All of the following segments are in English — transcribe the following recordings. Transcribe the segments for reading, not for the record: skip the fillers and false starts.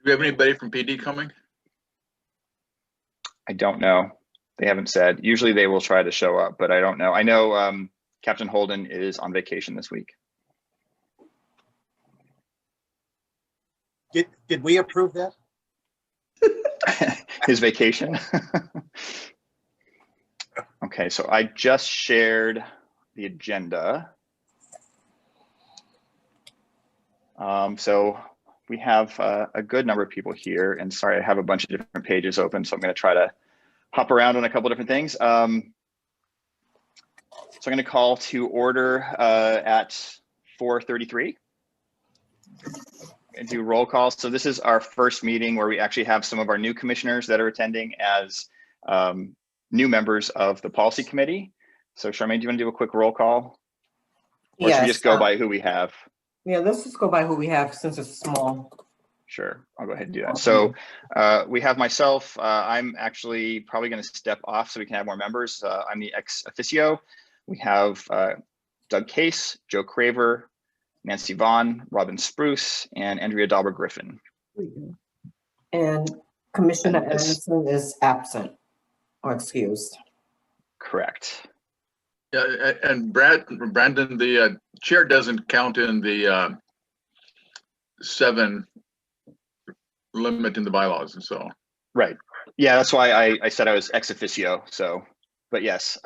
we have anybody from PD coming? I don't know. They haven't said. Usually they will try to show up, but I don't know. I know Captain Holden is on vacation this week. Did we approve that? His vacation. Okay, so I just shared the agenda. So we have a good number of people here, and sorry, I have a bunch of different pages open, so I'm going to try to hop around on a couple different things. So I'm going to call to order at 4:33 and do roll call. So this is our first meeting where we actually have some of our new commissioners that are attending as new members of the policy committee. So Charmaine, do you want to do a quick roll call? Or should we just go by who we have? Yeah, let's just go by who we have since it's small. Sure, I'll go ahead and do that. So we have myself. I'm actually probably going to step off so we can have more members. I'm the ex officio. We have Doug Case, Joe Craver, Nancy Vaughn, Robin Spruce, and Andrea Dauber-Griffin. And Commissioner Anderson is absent or excused. Correct. Yeah, and Brandon, the chair doesn't count in the 7 limit in the bylaws, and so. Right. Yeah, that's why I said I was ex officio. So, but yes.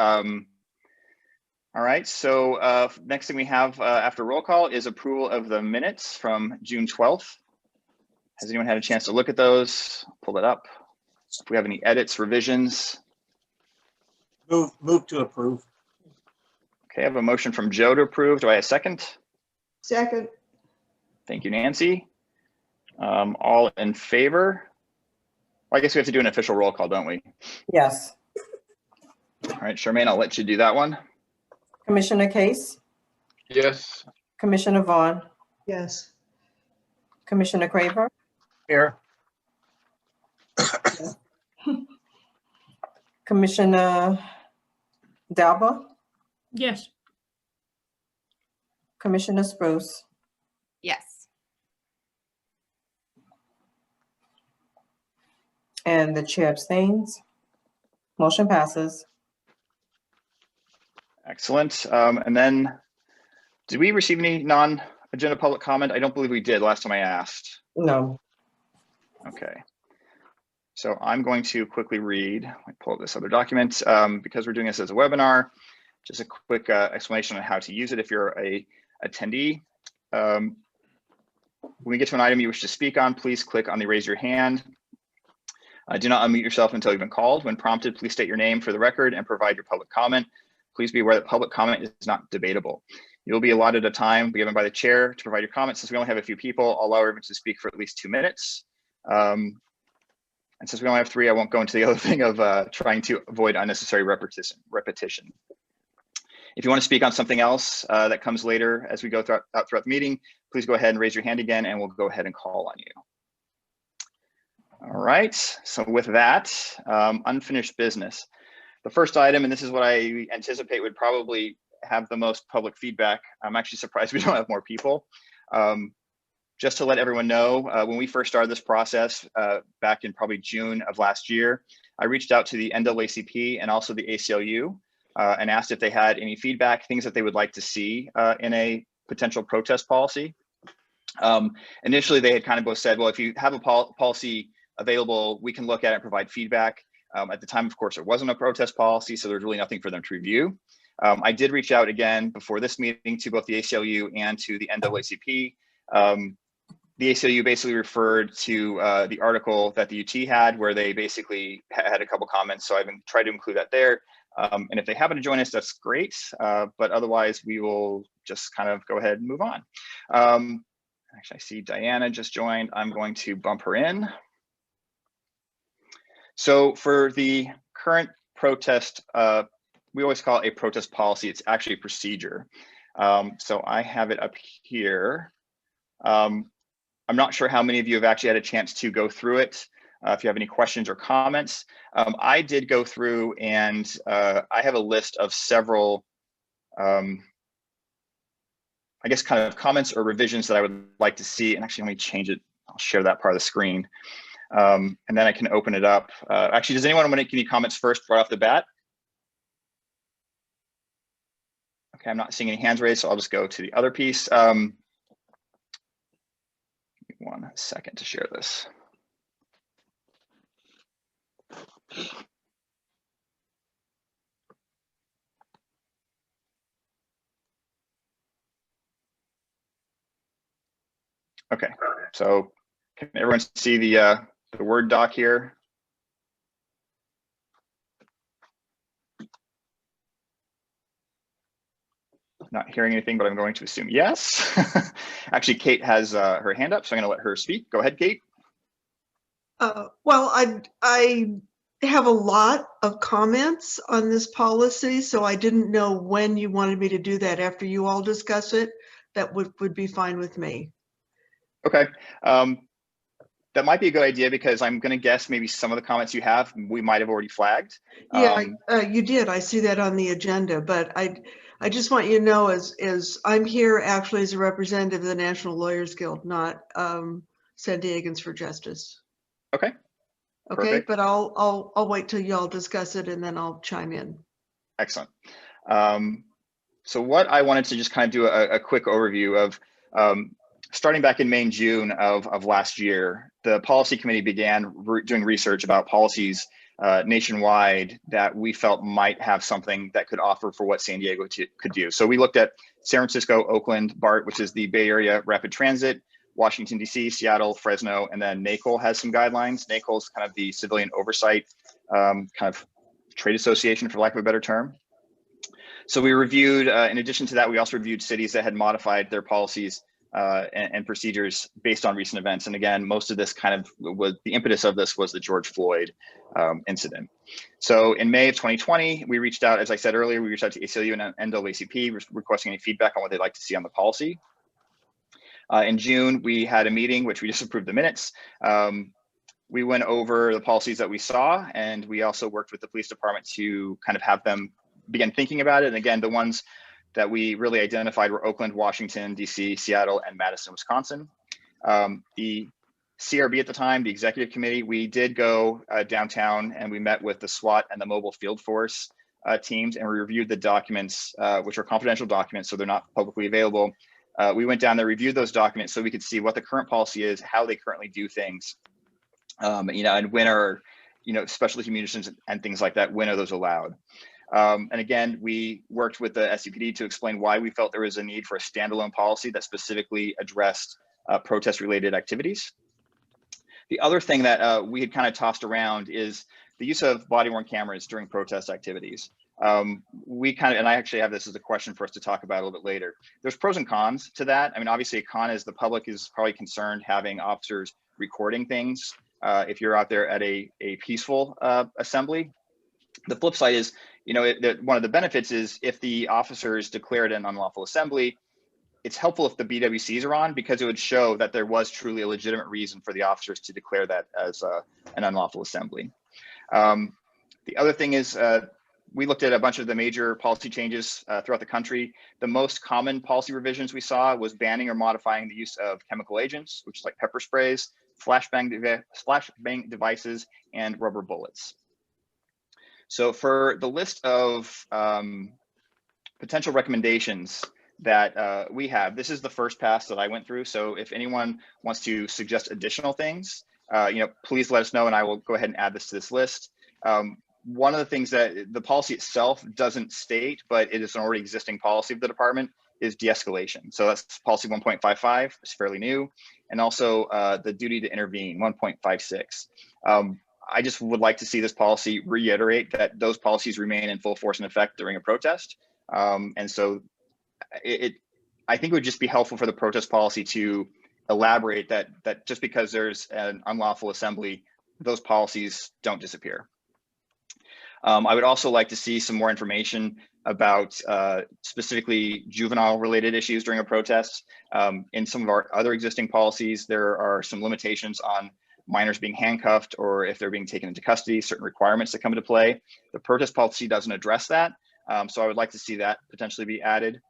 All right. So next thing we have after roll call is approval of the minutes from June 12th. Has anyone had a chance to look at those? Pull it up. If we have any edits, revisions. Move to approve. Okay, I have a motion from Joe to approve. Do I have a second? Second. Thank you, Nancy. All in favor? Well, I guess we have to do an official roll call, don't we? Yes. All right, Charmaine, I'll let you do that one. Commissioner Case, Yes. Commissioner Vaughn, Yes. Commissioner Craver, Here. Commissioner Dauber, Yes. Commissioner Spruce, Yes. and the chair abstains. Motion passes. Excellent. And then, did we receive any non-agenda public comment? I don't believe we did last time I asked. No. Okay. So I'm going to quickly read, let me pull up this other document, because we're doing this as a webinar, just a quick explanation on how to use it if you're a attendee. When we get to an item you wish to speak on, please click on the raise your hand. Do not unmute yourself until you've been called. When prompted, please state your name for the record and provide your public comment. Please be aware that public comment is not debatable. You'll be allotted a time given by the chair to provide your comments. Since we only have a few people, I'll allow everyone to speak for at least 2 minutes. And since we only have 3, I won't go into the other thing of trying to avoid unnecessary repetition. If you want to speak on something else that comes later as we go throughout the meeting, please go ahead and raise your hand again and we'll go ahead and call on you. All right, so with that, unfinished business. The first item, and this is what I anticipate would probably have the most public feedback. I'm actually surprised we don't have more people. Just to let everyone know, when we first started this process back in probably June of last year, I reached out to the NAACP and also the ACLU and asked if they had any feedback, things that they would like to see in a potential protest policy. Initially, they had kind of both said, well, if you have a policy available, we can look at it and provide feedback. At the time, of course, there wasn't a protest policy, so there's really nothing for them to review. I did reach out again before this meeting to both the ACLU and to the NAACP. The ACLU basically referred to the article that the UT had, where they basically had a couple comments. So I've been trying to include that there. And if they happen to join us, that's great. But otherwise, we will just kind of go ahead and move on. Actually, I see Diana just joined. I'm going to bump her in. So for the current protest, we always call it a protest policy. It's actually a procedure. So I have it up here. I'm not sure how many of you have actually had a chance to go through it. If you have any questions or comments, I did go through and I have a list of several, I guess, kind of comments or revisions that I would like to see. And actually, let me change it I'll share that part of the screen. And then I can open it up. Actually, does anyone want to make any comments first right off the bat? Okay, I'm not seeing any hands raised, so I'll just go to the other piece. Give me 1 second to share this. Okay, so can everyone see the Word doc here? Not hearing anything, but I'm going to assume yes. Actually, Kate has her hand up, so I'm going to let her speak. Go ahead, Kate. Well, I have a lot of comments on this policy, so I didn't know when you wanted me to do that. After you all discuss it, that would be fine with me. Okay. That might be a good idea because I'm going to guess maybe some of the comments you have, we might have already flagged. Yeah, you did. I see that on the agenda, but I just want you to know as I'm here actually as a representative of the National Lawyers Guild, not San Diegans for Justice. Okay. Okay, Perfect. but I'll wait till y'all discuss it and then I'll chime in. Excellent. So what I wanted to just kind of do a quick overview of, starting back in May and June of last year, the policy committee began doing research about policies nationwide that we felt might have something that could offer for what San Diego could do. So we looked at San Francisco, Oakland, BART, which is the Bay Area Rapid Transit, Washington, D.C., Seattle, Fresno, and then NACOL has some guidelines. NACOL is kind of the civilian oversight kind of trade association, for lack of a better term. So we reviewed, in addition to that, we also reviewed cities that had modified their policies and procedures based on recent events. And again, most of this kind of was, the impetus of this was the George Floyd incident. So in May of 2020, we reached out, as I said earlier, we reached out to ACLU and NAACP requesting any feedback on what they'd like to see on the policy. In June, we had a meeting, which we just approved the minutes. We went over the policies that we saw, and we also worked with the police department to kind of have them begin thinking about it. And again, the ones that we really identified were Oakland, Washington, DC, Seattle, and Madison, Wisconsin. The CRB at the time, the executive committee, we did go downtown and we met with the SWAT and the mobile field force teams, and we reviewed the documents, which are confidential documents, so they're not publicly available. We went down there, reviewed those documents so we could see what the current policy is, how they currently do things, and when are, specialty munitions and things like that, when are those allowed? And again, we worked with the SCPD to explain why we felt there was a need for a standalone policy that specifically addressed protest-related activities. The other thing that we had kind of tossed around is the use of body-worn cameras during protest activities. We kind of, and I actually have this as a question for us to talk about a little bit later. There's pros and cons to that. I mean, obviously a con is the public is probably concerned having officers recording things if you're out there at a peaceful assembly. The flip side is, one of the benefits is if the officers declared an unlawful assembly, it's helpful if the BWCs are on because it would show that there was truly a legitimate reason for the officers to declare that as an unlawful assembly. The other thing is we looked at a bunch of the major policy changes throughout the country. The most common policy revisions we saw was banning or modifying the use of chemical agents, which is like pepper sprays, flashbang devices, and rubber bullets. So for the list of potential recommendations that we have, this is the first pass that I went through. So if anyone wants to suggest additional things, please let us know and I will go ahead and add this to this list. One of the things that the policy itself doesn't state, but it is an already existing policy of the department, is de-escalation. So that's policy 1.55, it's fairly new. And also the duty to intervene, 1.56. I just would like to see this policy reiterate that those policies remain in full force and effect during a protest. And so I think it would just be helpful for the protest policy to elaborate that just because there's an unlawful assembly, those policies don't disappear. I would also like to see some more information about specifically juvenile related issues during a protest. In some of our other existing policies, there are some limitations on minors being handcuffed or if they're being taken into custody, certain requirements that come into play. The protest policy doesn't address that. So I would like to see that potentially be added.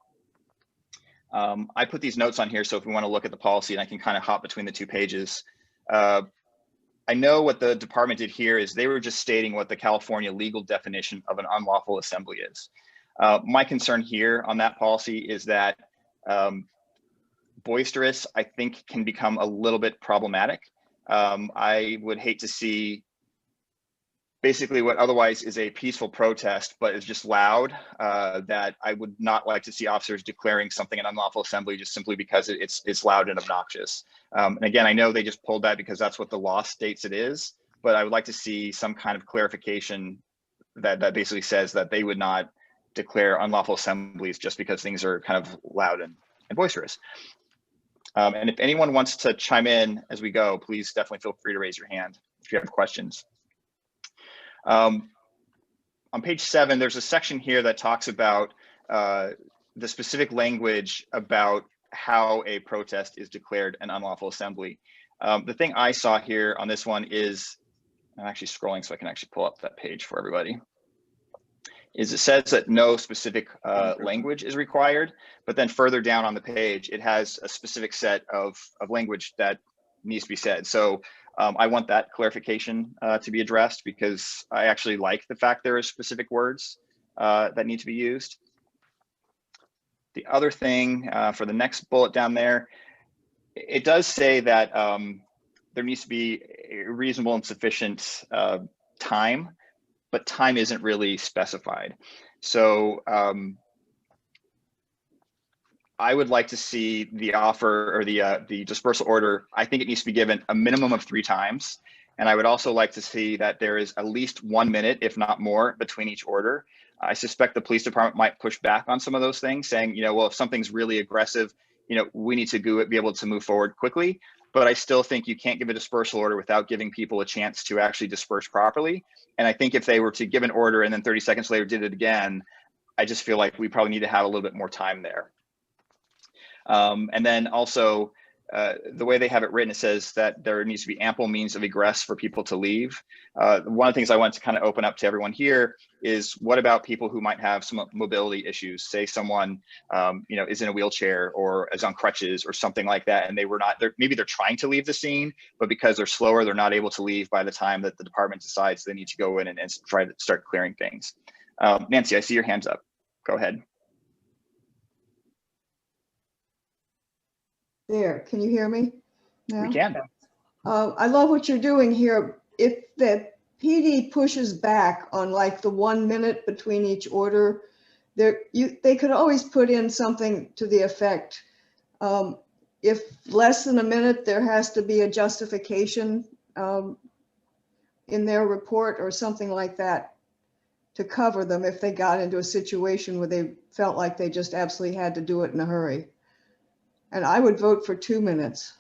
I put these notes on here, so if we want to look at the policy, and I can kind of hop between the two pages. I know what the department did here is they were just stating what the California legal definition of an unlawful assembly is. My concern here on that policy is that boisterous, I think, can become a little bit problematic. I would hate to see basically what otherwise is a peaceful protest, but is just loud, that I would not like to see officers declaring something an unlawful assembly just simply because it's loud and obnoxious. And again, I know they just pulled that because that's what the law states it is, but I would like to see some kind of clarification that basically says that they would not declare unlawful assemblies just because things are kind of loud and boisterous. And if anyone wants to chime in as we go, please definitely feel free to raise your hand if you have questions. On page 7, there's a section here that talks about the specific language about how a protest is declared an unlawful assembly. The thing I saw here on this one is, I'm actually scrolling so I can actually pull up that page for everybody, is it says that no specific language is required, but then further down on the page, it has a specific set of language that needs to be said. So I want that clarification to be addressed because I actually like the fact there are specific words that need to be used. The other thing for the next bullet down there, it does say that there needs to be a reasonable and sufficient time, but time isn't really specified. So I would like to see the offer or the dispersal order. I think it needs to be given a minimum of 3 times. And I would also like to see that there is at least 1 minute, if not more, between each order. I suspect the police department might push back on some of those things, saying, well, if something's really aggressive, we need to be able to move forward quickly. But I still think you can't give a dispersal order without giving people a chance to actually disperse properly. And I think if they were to give an order and then 30 seconds later did it again, I just feel like we probably need to have a little bit more time there. And then also the way they have it written, it says that there needs to be ample means of egress for people to leave. One of the things I want to kind of open up to everyone here is what about people who might have some mobility issues? Say someone, is in a wheelchair or is on crutches or something like that, and maybe they're trying to leave the scene, but because they're slower, they're not able to leave by the time that the department decides they need to go in and try to start clearing things. Nancy, I see your hands up. Go ahead. There, can you hear me now? We can. I love what you're doing here. If the PD pushes back on like the 1 minute between each order, they could always put in something to the effect. If less than a minute, there has to be a justification in their report or something like that to cover them if they got into a situation where they felt like they just absolutely had to do it in a hurry. And I would vote for 2 minutes,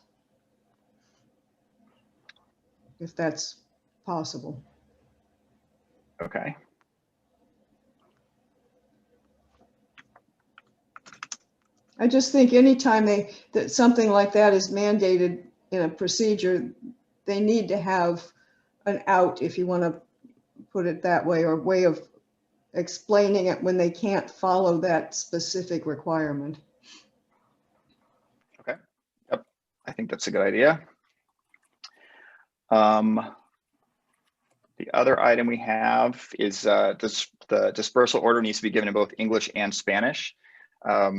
if that's possible. Okay. I just think anytime that something like that is mandated in a procedure, they need to have an out, if you want to put it that way, or way of explaining it when they can't follow that specific requirement. Okay. Yep. I think that's a good idea. The other item we have is the dispersal order needs to be given in both English and Spanish. I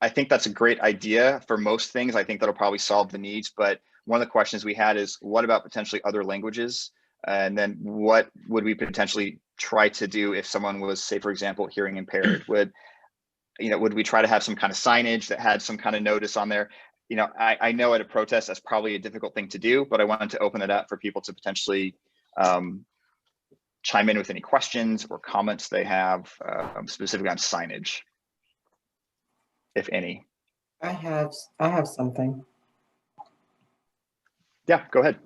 think that's a great idea for most things. I think that'll probably solve the needs, but one of the questions we had is what about potentially other languages? And then what would we potentially try to do if someone was, say, for example, hearing impaired? Would we try to have some kind of signage that had some kind of notice on there? I know at a protest, that's probably a difficult thing to do, but I wanted to open it up for people to potentially chime in with any questions or comments they have specifically on signage, if any. I have something. Yeah, go ahead.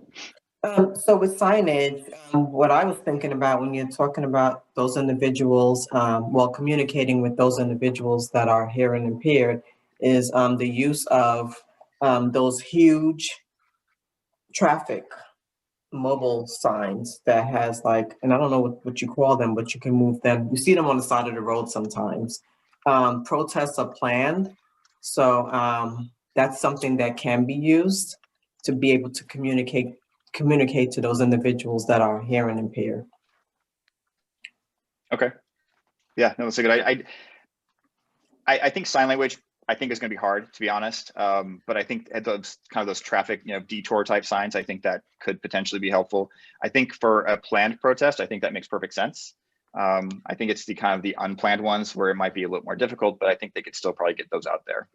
So with signage, what I was thinking about when you're talking about those individuals, communicating with those individuals that are hearing impaired, is the use of those huge traffic mobile signs that has like, and I don't know what you call them, but you can move them. You see them on the side of the road sometimes. protests are planned. So that's something that can be used to be able to communicate to those individuals that are hearing impaired. Okay. Yeah, no, that's a good. I think sign language, I think is going to be hard, to be honest. But I think at those kind of those traffic, detour type signs, I think that could potentially be helpful. I think for a planned protest, I think that makes perfect sense. I think it's the kind of the unplanned ones where it might be a little more difficult, but I think they could still probably get those out there.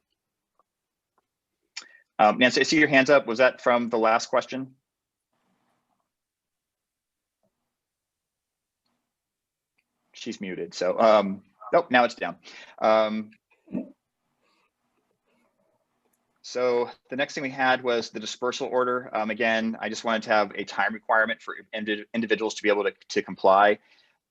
Nancy, I see your hands up. Was that from the last question? She's muted. So, nope, now it's down. So the next thing we had was the dispersal order. Again, I just wanted to have a time requirement for individuals to be able to comply.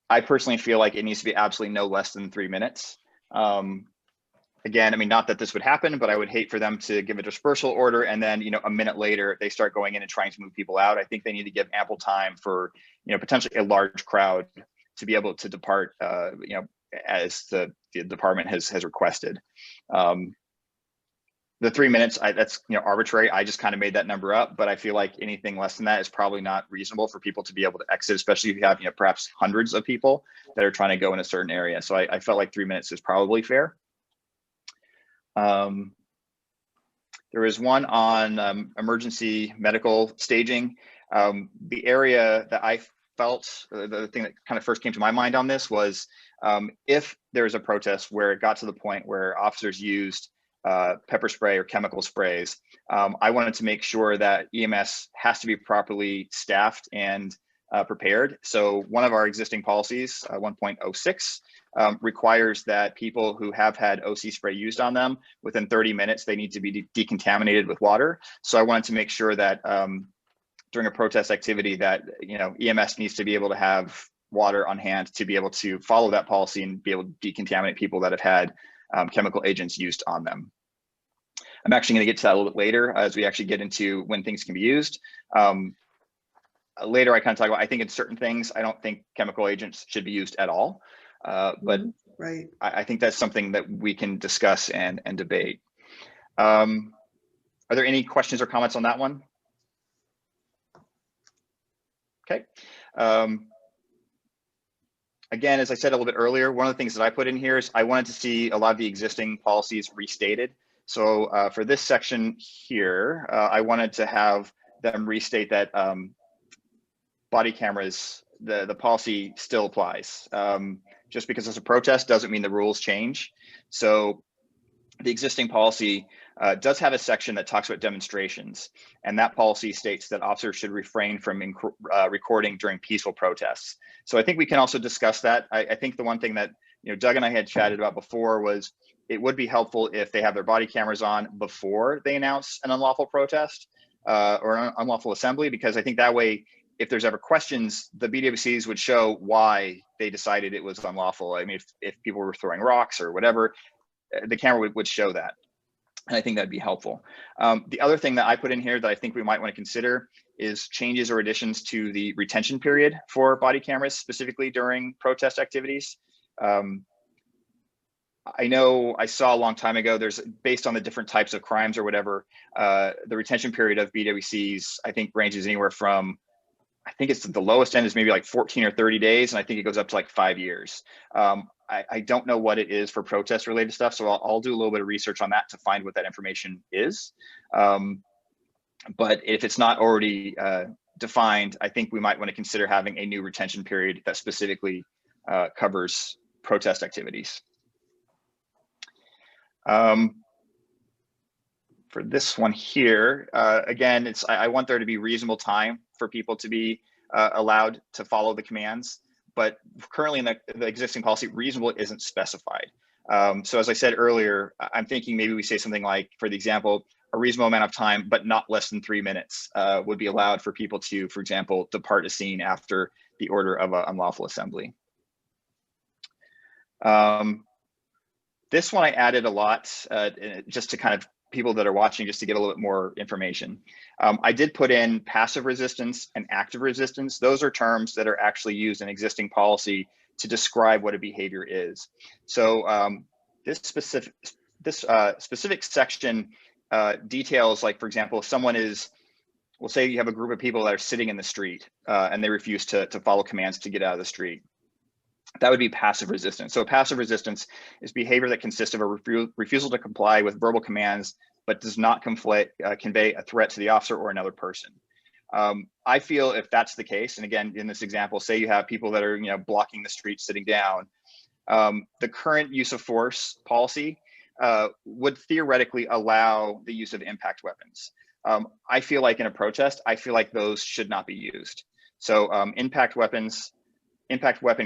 I personally feel like it needs to be absolutely no less than 3 minutes. Again, I mean, not that this would happen, but I would hate for them to give a dispersal order and then, a minute later they start going in and trying to move people out. I think they need to give ample time for, potentially a large crowd to be able to depart, as the department has requested. The 3 minutes, that's arbitrary. I just kind of made that number up, but I feel like anything less than that is probably not reasonable for people to be able to exit, especially if you have perhaps hundreds of people that are trying to go in a certain area. So I felt like 3 minutes is probably fair. There was one on emergency medical staging. The area that I felt, the thing that kind of first came to my mind on this was if there's a protest where it got to the point where officers used pepper spray or chemical sprays, I wanted to make sure that EMS has to be properly staffed and prepared. So one of our existing policies, 1.06, requires that people who have had OC spray used on them, within 30 minutes, they need to be decontaminated with water. So I wanted to make sure that during a protest activity that, EMS needs to be able to have water on hand to be able to follow that policy and be able to decontaminate people that have had chemical agents used on them. I'm actually going to get to that a little bit later as we actually get into when things can be used. Later, I kind of talk about, I think in certain things, I don't think chemical agents should be used at all. But right. I think that's something that we can discuss and debate. Are there any questions or comments on that one? Okay. Again, as I said a little bit earlier, one of the things that I put in here is I wanted to see a lot of the existing policies restated. So for this section here, I wanted to have them restate that body cameras, the policy still applies. Just because it's a protest doesn't mean the rules change. So the existing policy does have a section that talks about demonstrations, and that policy states that officers should refrain from recording during peaceful protests. So I think we can also discuss that. I think the one thing that Doug and I had chatted about before was it would be helpful if they have their body cameras on before they announce an unlawful protest or an unlawful assembly, because I think that way, if there's ever questions, the BWCs would show why they decided it was unlawful. I mean, if people were throwing rocks or whatever, the camera would show that. And I think that'd be helpful. The other thing that I put in here that I think we might want to consider is changes or additions to the retention period for body cameras, specifically during protest activities. I know I saw a long time ago, there's based on the different types of crimes or whatever, the retention period of BWCs, I think ranges anywhere from, I think it's the lowest end is maybe like 14 or 30 days. And I think it goes up to like 5 years. I don't know what it is for protest related stuff. So I'll do a little bit of research on that to find what that information is. But if it's not already defined, I think we might want to consider having a new retention period that specifically covers protest activities. For this one here, again, I want there to be reasonable time for people to be allowed to follow the commands, but currently in the existing policy, reasonable isn't specified. So as I said earlier, I'm thinking maybe we say something like, for the example, a reasonable amount of time, but not less than 3 minutes would be allowed for people to, for example, depart a scene after the order of an unlawful assembly. This one I added a lot just to kind of people that are watching, just to get a little bit more information. I did put in passive resistance and active resistance. Those are terms that are actually used in existing policy to describe what a behavior is. So this specific section details, like, for example, if someone is, we'll say you have a group of people that are sitting in the street and they refuse to follow commands to get out of the street. That would be passive resistance. So passive resistance is behavior that consists of a refusal to comply with verbal commands, but does not convey a threat to the officer or another person. I feel if that's the case, and again, in this example, say you have people that are, you know, blocking the street, sitting down, the current use of force policy would theoretically allow the use of impact weapons. I feel like in a protest, I feel like those should not be used. So impact weapon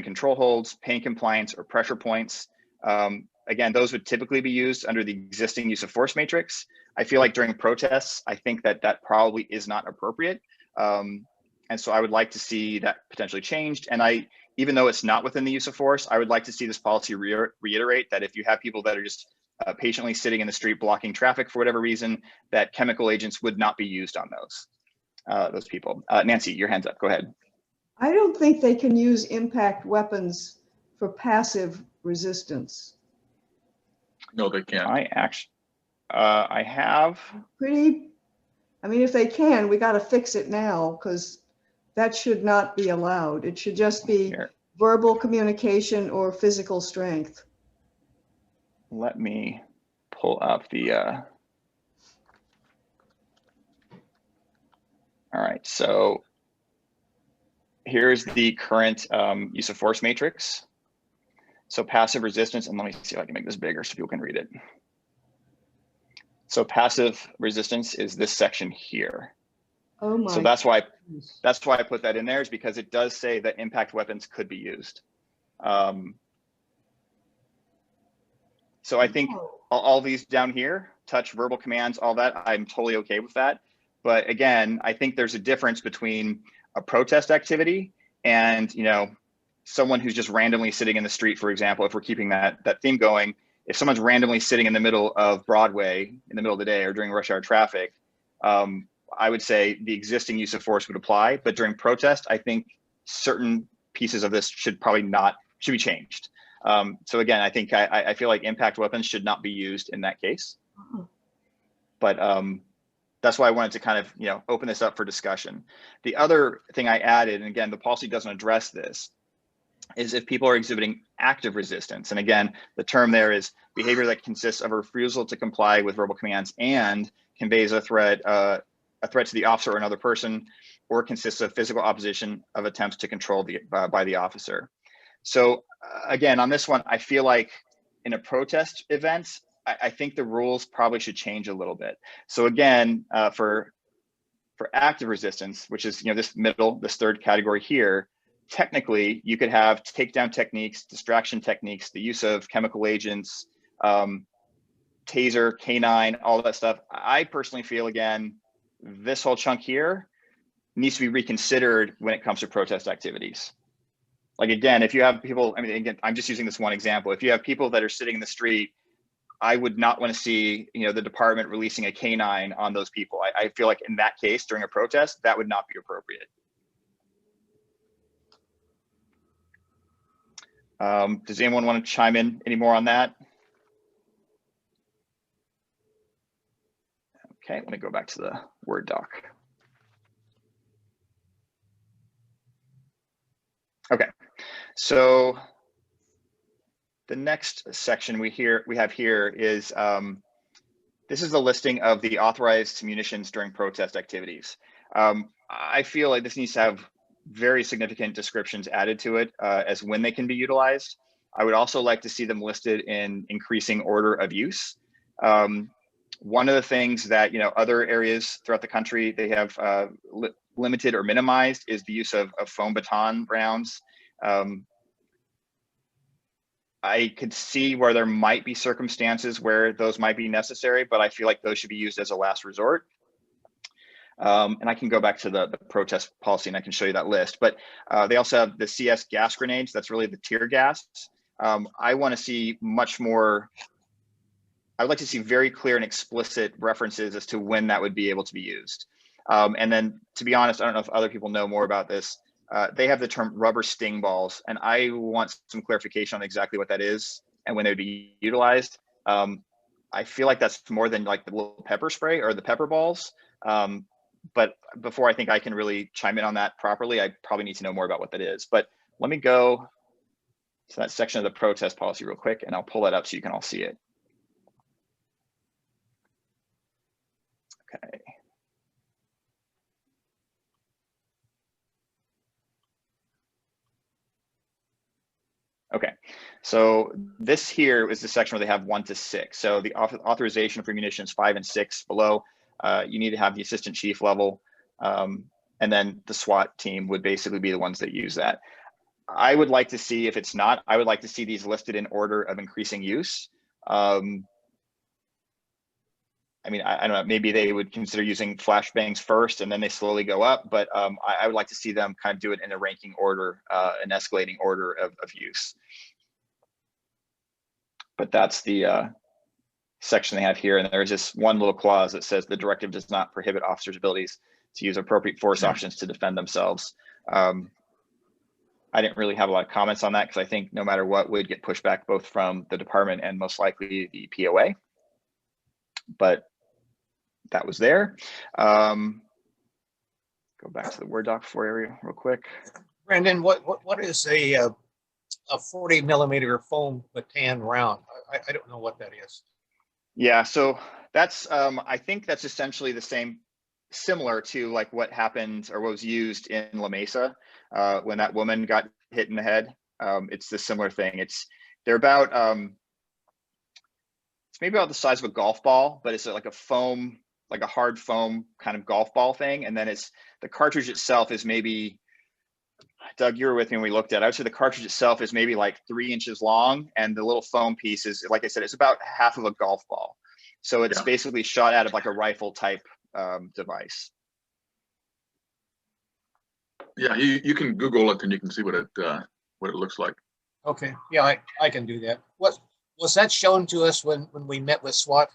control holds, pain compliance, or pressure points. Again, those would typically be used under the existing use of force matrix. I feel like during protests, I think that that probably is not appropriate. And so I would like to see that potentially changed. And even though it's not within the use of force, I would like to see this policy reiterate that if you have people that are just patiently sitting in the street blocking traffic for whatever reason, that chemical agents would not be used on those people. Nancy, your hand's up, go ahead. I don't think they can use impact weapons for passive resistance. No, they can't. I have. I mean, if they can, we got to fix it now, because that should not be allowed. It should just be verbal communication or physical strength. Let me pull up the, all right, so here's the current use of force matrix. So passive resistance, and let me see if I can make this bigger so people can read it. So passive resistance is this section here. Oh my. So that's why I put that in there, is because it does say that impact weapons could be used. So I think all these down here, touch, verbal commands, all that, I'm totally okay with that. But again, I think there's a difference between a protest activity and, you know, someone who's just randomly sitting in the street, for example, if we're keeping that theme going. If someone's randomly sitting in the middle of Broadway in the middle of the day or during rush hour traffic, I would say the existing use of force would apply. But during protest, I think certain pieces of this should be changed. So again, I think I feel like impact weapons should not be used in that case. But that's why I wanted to kind of, you know, open this up for discussion. The other thing I added, and again, the policy doesn't address this, is if people are exhibiting active resistance. And again, the term there is behavior that consists of a refusal to comply with verbal commands and conveys a threat to the officer or another person, or consists of physical opposition of attempts to control by the officer. So again, on this one, I feel like in a protest event, I think the rules probably should change a little bit. So again, for active resistance, which is, you know, this third category here, technically you could have takedown techniques, distraction techniques, the use of chemical agents, taser, canine, all that stuff. I personally feel, again, this whole chunk here needs to be reconsidered when it comes to protest activities. Like, again, if you have people, I mean, again, I'm just using this one example. If you have people that are sitting in the street, I would not want to see, you know, the department releasing a canine on those people. I feel like in that case, during a protest, that would not be appropriate. Does anyone want to chime in any more on that? Okay, let me go back to the Word doc. Okay, so the next section we have here is, this is the listing of the authorized munitions during protest activities. I feel like this needs to have very significant descriptions added to it as when they can be utilized. I would also like to see them listed in increasing order of use. One of the things that, you know, other areas throughout the country, they have limited or minimized is the use of foam baton rounds. I could see where there might be circumstances where those might be necessary, but I feel like those should be used as a last resort. And I can go back to the protest policy and I can show you that list, but they also have the CS gas grenades. That's really the tear gas. I want to see much more. I would like to see very clear and explicit references as to when that would be able to be used. And then, to be honest, I don't know if other people know more about this. They have the term rubber sting balls, and I want some clarification on exactly what that is. and when they would be utilized. I feel like that's more than like the little pepper spray or the pepper balls. But before I think I can really chime in on that properly, I probably need to know more about what that is. But let me go to that section of the protest policy real quick, and I'll pull that up so you can all see it. Okay. Okay, so this here is the section where they have 1 to 6. So the authorization for munitions 5 and 6 below, you need to have the assistant chief level, and then the SWAT team would basically be the ones that use that. I would like to see, if it's not, I would like to see these listed in order of increasing use. I mean, I don't know, maybe they would consider using flashbangs first and then they slowly go up, but I would like to see them kind of do it in a ranking order, an escalating order of use. But that's the section they have here. And there's this one little clause that says the directive does not prohibit officers' abilities to use appropriate force options to defend themselves. I didn't really have a lot of comments on that because I think no matter what would get pushback both from the department and most likely the POA. But that was there. Go back to the Word doc for area real quick. Brandon, what is a 40 millimeter foam baton round? I don't know what that is. Yeah, so that's I think that's essentially the same, similar to like what happened or what was used in La Mesa when that woman got hit in the head. It's the similar thing. They're about it's maybe about the size of a golf ball, but it's like a foam, like a hard foam kind of golf ball thing. And then it's the cartridge itself is maybe, Doug, you were with me when we looked at it. I would say the cartridge itself is maybe like 3 inches long, and the little foam piece is, like I said, it's about half of a golf ball. So it's basically shot out of like a rifle type device. Yeah, you can Google it and you can see what it looks like. Okay, yeah, I can do that. What was that shown to us when we met with SWAT?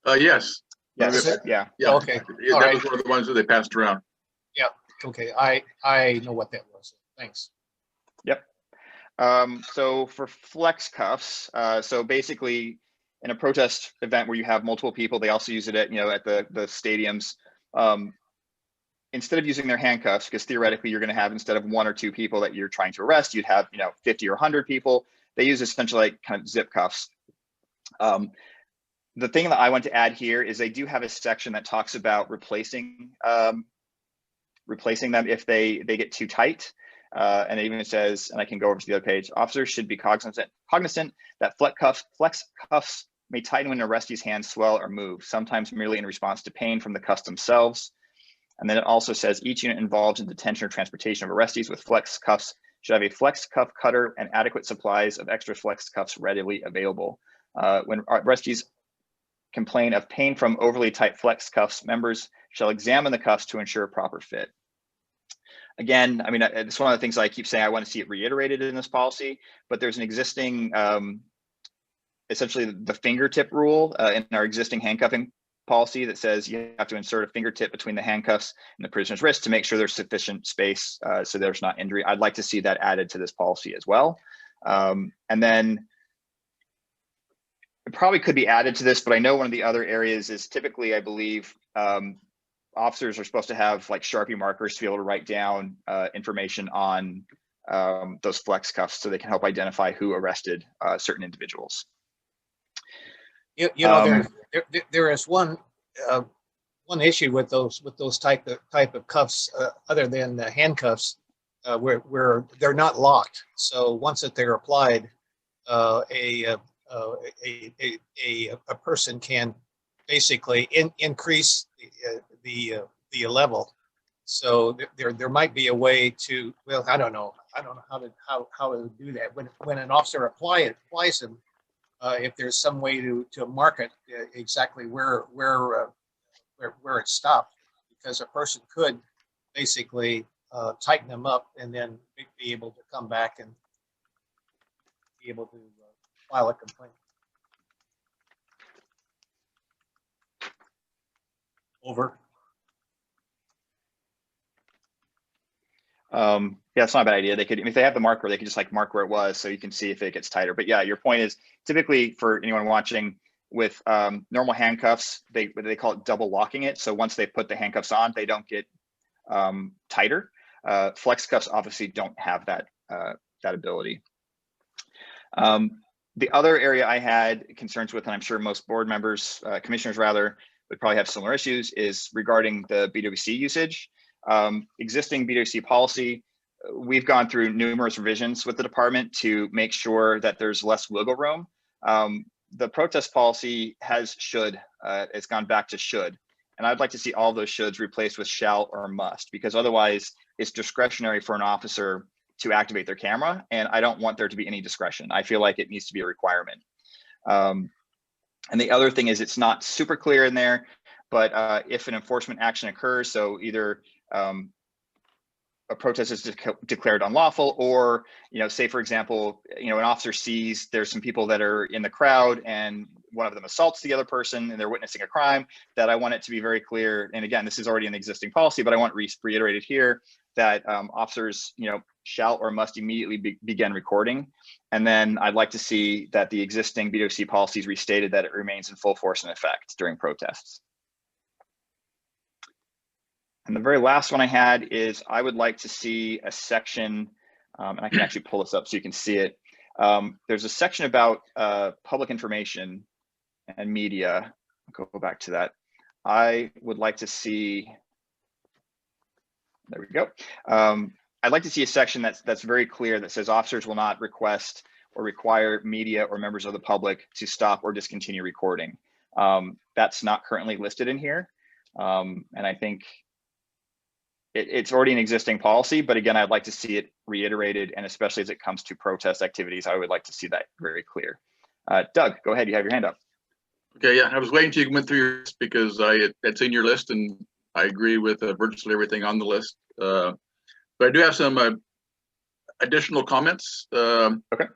Yes. Yes. Yeah. Yeah. Okay. Yeah, that was one of the ones that they passed around. Yeah. Okay. I know what that was. Thanks. Yep. So for flex cuffs, so basically in a protest event where you have multiple people, they also use it at, at the stadiums. Instead of using their handcuffs, because theoretically you're going to have, instead of 1 or 2 people that you're trying to arrest, you'd have, 50 or 100 people. They use essentially like kind of zip cuffs. The thing that I want to add here is they do have a section that talks about replacing them if they get too tight. And it even says, and I can go over to the other page, officers should be cognizant that flex cuffs may tighten when an arrestee's hands swell or move, sometimes merely in response to pain from the cuffs themselves. And then it also says each unit involved in detention or transportation of arrestees with flex cuffs should have a flex cuff cutter and adequate supplies of extra flex cuffs readily available. When arrestees complain of pain from overly tight flex cuffs, members shall examine the cuffs to ensure proper fit. Again, I mean, it's one of the things I keep saying I want to see it reiterated in this policy, but there's an existing, essentially the fingertip rule in our existing handcuffing policy that says you have to insert a fingertip between the handcuffs and the prisoner's wrist to make sure there's sufficient space so there's not injury. I'd like to see that added to this policy as well. And then it probably could be added to this, but I know one of the other areas is typically, I believe, officers are supposed to have like Sharpie markers to be able to write down information on those flex cuffs so they can help identify who arrested certain individuals. There is one issue with those type of cuffs other than the handcuffs where they're not locked. So once that they're applied, a person can basically increase the level. So there might be a way to, well, I don't know how to do that when an officer applies them. If there's some way to mark it exactly where it stopped, because a person could basically tighten them up and then be able to come back and be able to file a complaint. Over. Yeah, it's not a bad idea. They could, if they have the marker, they could just like mark where it was so you can see if it gets tighter. But yeah, your point is typically for anyone watching with normal handcuffs, they call it double locking it. So once they put the handcuffs on, they don't get tighter. Flex cuffs obviously don't have that that ability. The other area I had concerns with, and I'm sure most board members, commissioners rather, would probably have similar issues, is regarding the BWC usage. Existing BWC policy, we've gone through numerous revisions with the department to make sure that there's less wiggle room. The protest policy has should, it's gone back to should. And I'd like to see all those shoulds replaced with shall or must, because otherwise it's discretionary for an officer to activate their camera. And I don't want there to be any discretion. I feel like it needs to be a requirement. And the other thing is it's not super clear in there, but if an enforcement action occurs, so either a protest is declared unlawful, or, say for example, an officer sees there's some people that are in the crowd and one of them assaults the other person and they're witnessing a crime, that I want it to be very clear. And again, this is already an existing policy, but I want reiterated here that officers, shall or must immediately begin recording. And then I'd like to see that the existing BWC policies restated that it remains in full force and effect during protests. And the very last one I had is I would like to see a section, and I can actually pull this up so you can see it. There's a section about public information and media. I'll go back to that. I would like to see, there we go. I'd like to see a section that's very clear that says officers will not request or require media or members of the public to stop or discontinue recording. That's not currently listed in here. And I think it's already an existing policy, but again, I'd like to see it reiterated, and especially as it comes to protest activities, I would like to see that very clear. Doug, go ahead, you have your hand up. Okay, yeah, I was waiting till you went through yours because I had seen your list and I agree with virtually everything on the list. But I do have some additional comments. Okay.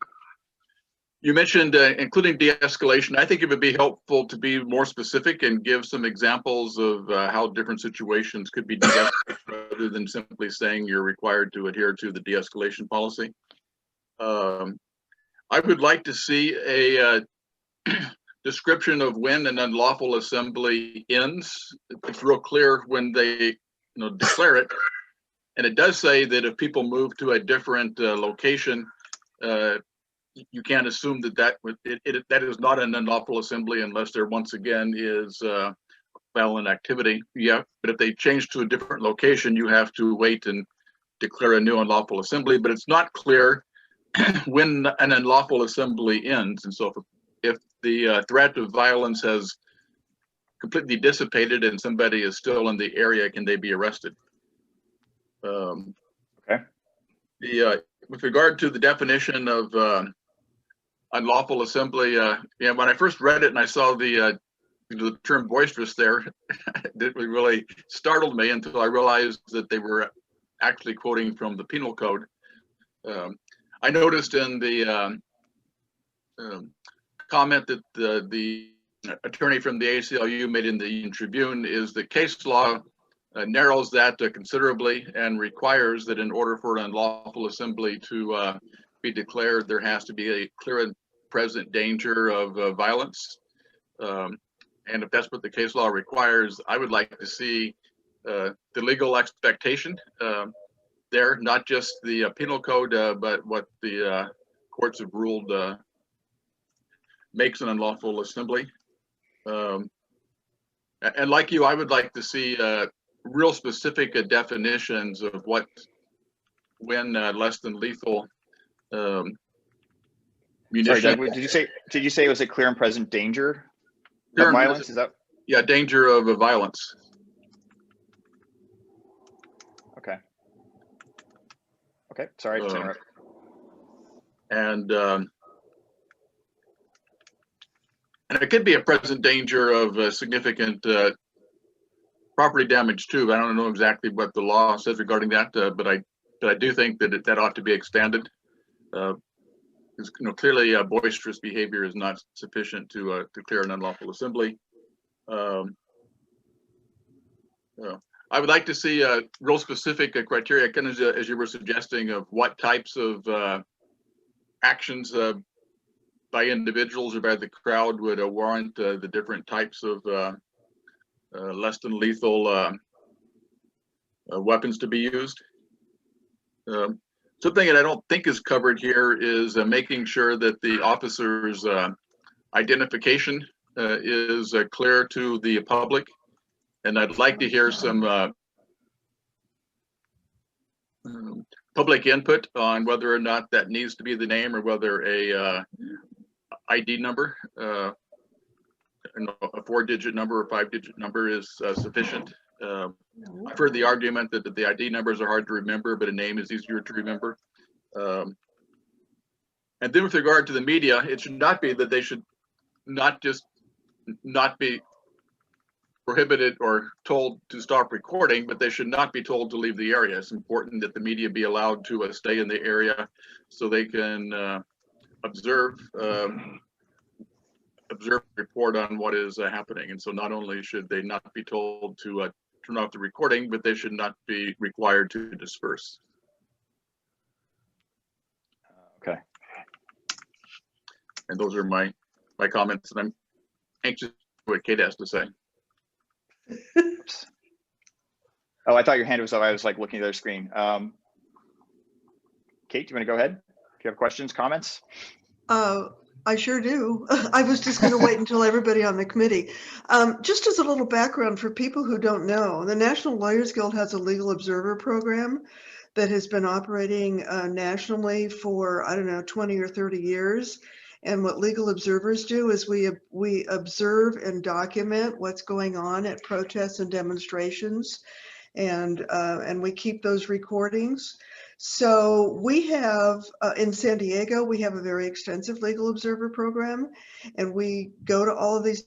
You mentioned including de-escalation. I think it would be helpful to be more specific and give some examples of how different situations could be de-escalated rather than simply saying you're required to adhere to the de-escalation policy. I would like to see a description of when an unlawful assembly ends. It's real clear when they declare it. And it does say that if people move to a different location, you can't assume that that is not an unlawful assembly unless there once again is violent activity. Yeah, but if they change to a different location, you have to wait and declare a new unlawful assembly. But it's not clear when an unlawful assembly ends. And so if the threat of violence has completely dissipated and somebody is still in the area, can they be arrested? Okay. With regard to the definition of unlawful assembly, yeah, when I first read it and I saw the term boisterous there, it really startled me until I realized that they were actually quoting from the penal code. I noticed in the comment that the attorney from the ACLU made in the Union Tribune is the case law narrows that considerably and requires that in order for an unlawful assembly to be declared, there has to be a clear and present danger of violence. And if that's what the case law requires, I would like to see the legal expectation there, not just the penal code, but what the courts have ruled makes an unlawful assembly. And like you, I would like to see real specific definitions of when less than lethal munitions. Sorry, Doug, did you say it was a clear and present danger of violence? Is that? Yeah, danger of violence. Okay. Okay, sorry to interrupt. And it could be a present danger of significant property damage too. I don't know exactly what the law says regarding that, but I do think that that ought to be expanded. Because clearly boisterous behavior is not sufficient to declare an unlawful assembly. I would like to see a real specific criteria, kind of as you were suggesting, of what types of actions by individuals or by the crowd would warrant the different types of less than lethal weapons to be used. Something that I don't think is covered here is making sure that the officer's identification is clear to the public. And I'd like to hear some public input on whether or not that needs to be the name or whether a ID number, a 4-digit number or 5-digit number is sufficient. I've heard the argument that the ID numbers are hard to remember, but a name is easier to remember. And then with regard to the media, it should not be that they should not be prohibited or told to stop recording, but they should not be told to leave the area. It's important that the media be allowed to stay in the area so they can observe, report on what is happening. And so not only should they not be told to turn off the recording, but they should not be required to disperse. Okay. And those are my comments, and I'm anxious to hear what Kate has to say. Oh, I thought your hand was up. I was like looking at their screen. Kate, do you want to go ahead? Do you have questions, comments? I sure do. I was just going to wait until everybody on the committee. Just as a little background for people who don't know, the National Lawyers Guild has a legal observer program that has been operating nationally for, I don't know, 20 or 30 years. And what legal observers do is we observe and document what's going on at protests and demonstrations, and we keep those recordings. So we have, in San Diego, we have a very extensive legal observer program, and we go to all of these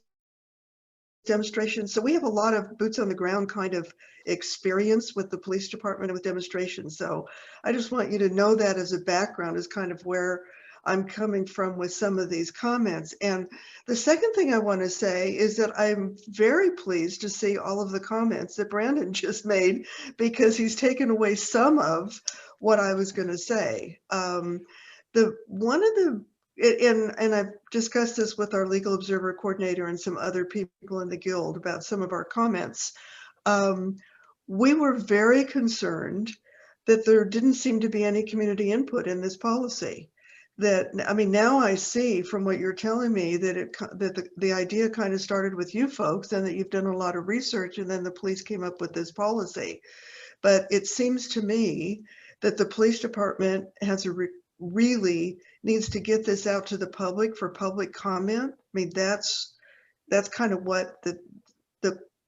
demonstrations. So we have a lot of boots on the ground kind of experience with the police department and with demonstrations. So I just want you to know that as a background is kind of where I'm coming from with some of these comments. And the second thing I want to say is that I'm very pleased to see all of the comments that Brandon just made, because he's taken away some of what I was going to say. And I've discussed this with our legal observer coordinator and some other people in the guild about some of our comments. We were very concerned that there didn't seem to be any community input in this policy. I mean, now I see from what you're telling me that the idea kind of started with you folks, and that you've done a lot of research, and then the police came up with this policy. But it seems to me that the police department has really needs to get this out to the public for public comment. I mean, that's kind of what the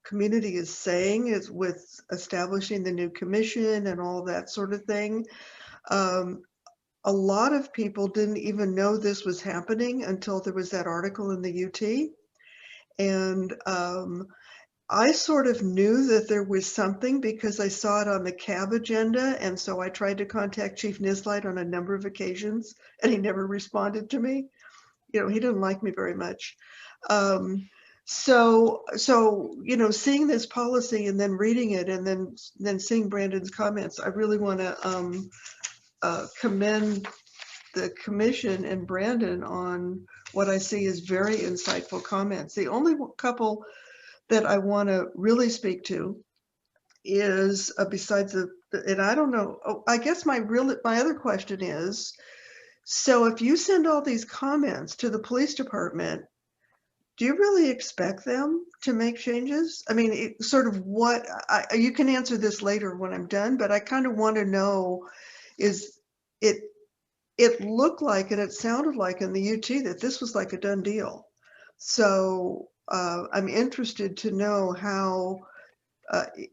community is saying, is with establishing the new commission and all that sort of thing. A lot of people didn't even know this was happening until there was that article in the UT. And I sort of knew that there was something because I saw it on the CAB agenda. And so I tried to contact Chief Nislight on a number of occasions, and he never responded to me. You know, he didn't like me very much. So, you know, seeing this policy and then reading it and then seeing Brandon's comments, I really want to commend the commission and Brandon on what I see as very insightful comments. The only couple that I want to really speak to is besides and I don't know, I guess my other question is, so if you send all these comments to the police department, do you really expect them to make changes? I mean, you can answer this later when I'm done, but I kind of want to know, is it looked like and it sounded like in the UT that this was like a done deal. So I'm interested to know how,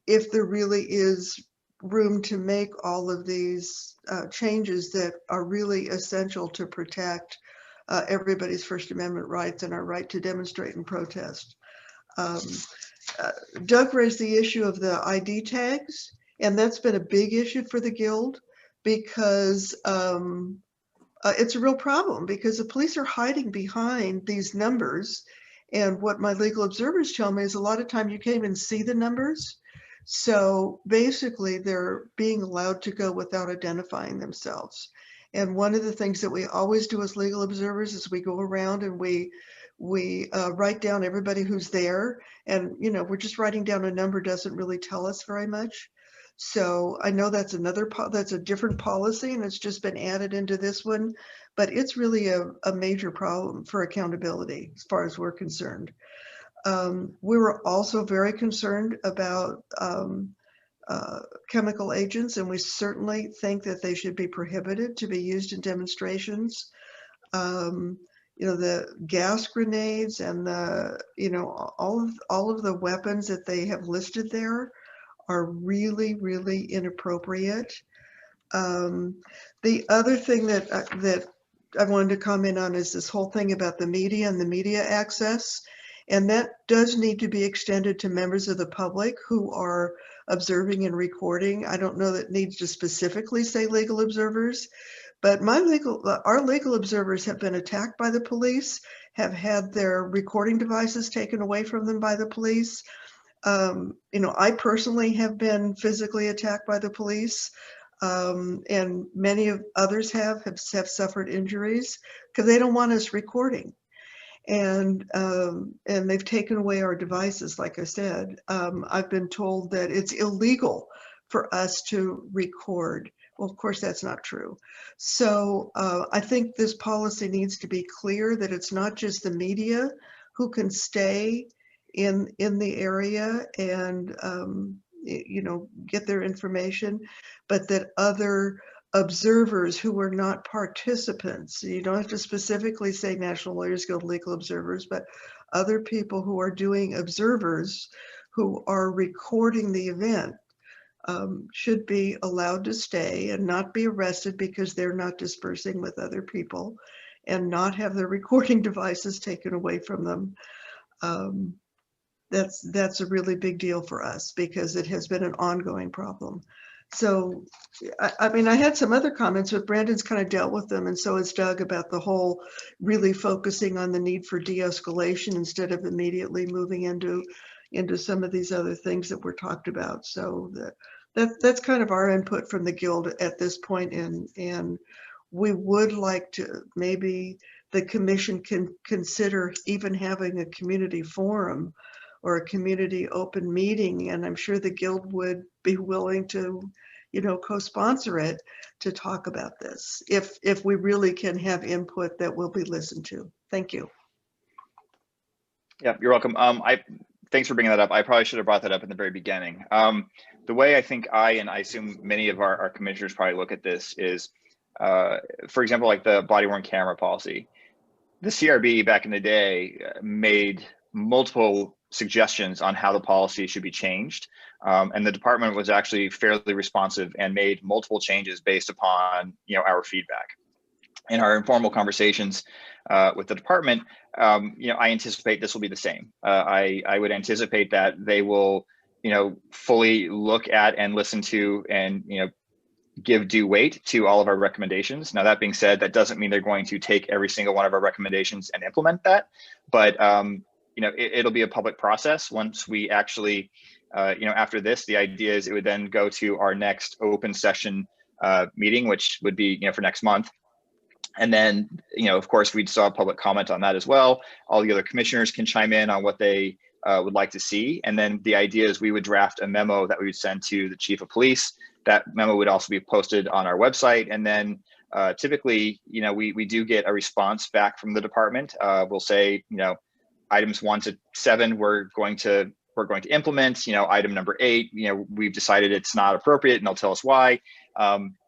if there really is room to make all of these changes that are really essential to protect everybody's First Amendment rights and our right to demonstrate and protest. Doug raised the issue of the ID tags, and that's been a big issue for the Guild, because it's a real problem, because the police are hiding behind these numbers. And what my legal observers tell me is a lot of time you can't even see the numbers. So basically, they're being allowed to go without identifying themselves. And one of the things that we always do as legal observers is we go around and we write down everybody who's there. And, you know, we're just writing down a number doesn't really tell us very much. So I know that's that's a different policy and it's just been added into this one, but it's really a major problem for accountability as far as we're concerned. We were also very concerned about chemical agents, and we certainly think that they should be prohibited to be used in demonstrations. You know, the gas grenades and the, you know, all of the weapons that they have listed there are really, really inappropriate. The other thing that I wanted to comment on is this whole thing about the media and the media access. And that does need to be extended to members of the public who are observing and recording. I don't know that it needs to specifically say legal observers, but our legal observers have been attacked by the police, have had their recording devices taken away from them by the police. You know, I personally have been physically attacked by the police. And many of others have suffered injuries because they don't want us recording. And they've taken away our devices, like I said. I've been told that it's illegal for us to record. Well, of course, that's not true. So I think this policy needs to be clear that it's not just the media who can stay in the area and you know, get their information, but that other observers who were not participants, you don't have to specifically say National Lawyers Guild legal observers, but other people who are doing observers who are recording the event should be allowed to stay and not be arrested because they're not dispersing with other people and not have their recording devices taken away from them. That's a really big deal for us because it has been an ongoing problem. So, I mean, I had some other comments, but Brandon's kind of dealt with them, and so has Doug, about the whole really focusing on the need for de-escalation instead of immediately moving into some of these other things that were talked about. So that's kind of our input from the Guild at this point, and we would like to, maybe the commission can consider even having a community forum or a community open meeting, and I'm sure the Guild would be willing to, you know, co-sponsor it to talk about this if we really can have input that will be listened to. Thank you. Yeah, you're welcome. Thanks for bringing that up. I probably should have brought that up in the very beginning. The way I think and I assume many of our commissioners probably look at this is, for example, like the body-worn camera policy. The CRB back in the day made multiple suggestions on how the policy should be changed. And the department was actually fairly responsive and made multiple changes based upon, you know, our feedback. In our informal conversations with the department, you know, I anticipate this will be the same. I would anticipate that they will, you know, fully look at and listen to and, you know, give due weight to all of our recommendations. Now, that being said, that doesn't mean they're going to take every single one of our recommendations and implement that. But, you know, it'll be a public process once we actually, you know, after this, the idea is it would then go to our next open session meeting, which would be, you know, for next month. And then, you know, of course, we'd still have public comment on that as well. All the other commissioners can chime in on what they would like to see. And then the idea is we would draft a memo that we would send to the chief of police. That memo would also be posted on our website. And then typically, you know, we do get a response back from the department. We'll say, you know, items 1 to 7, we're going to implement. You know, item number 8, you know, we've decided it's not appropriate, and they'll tell us why.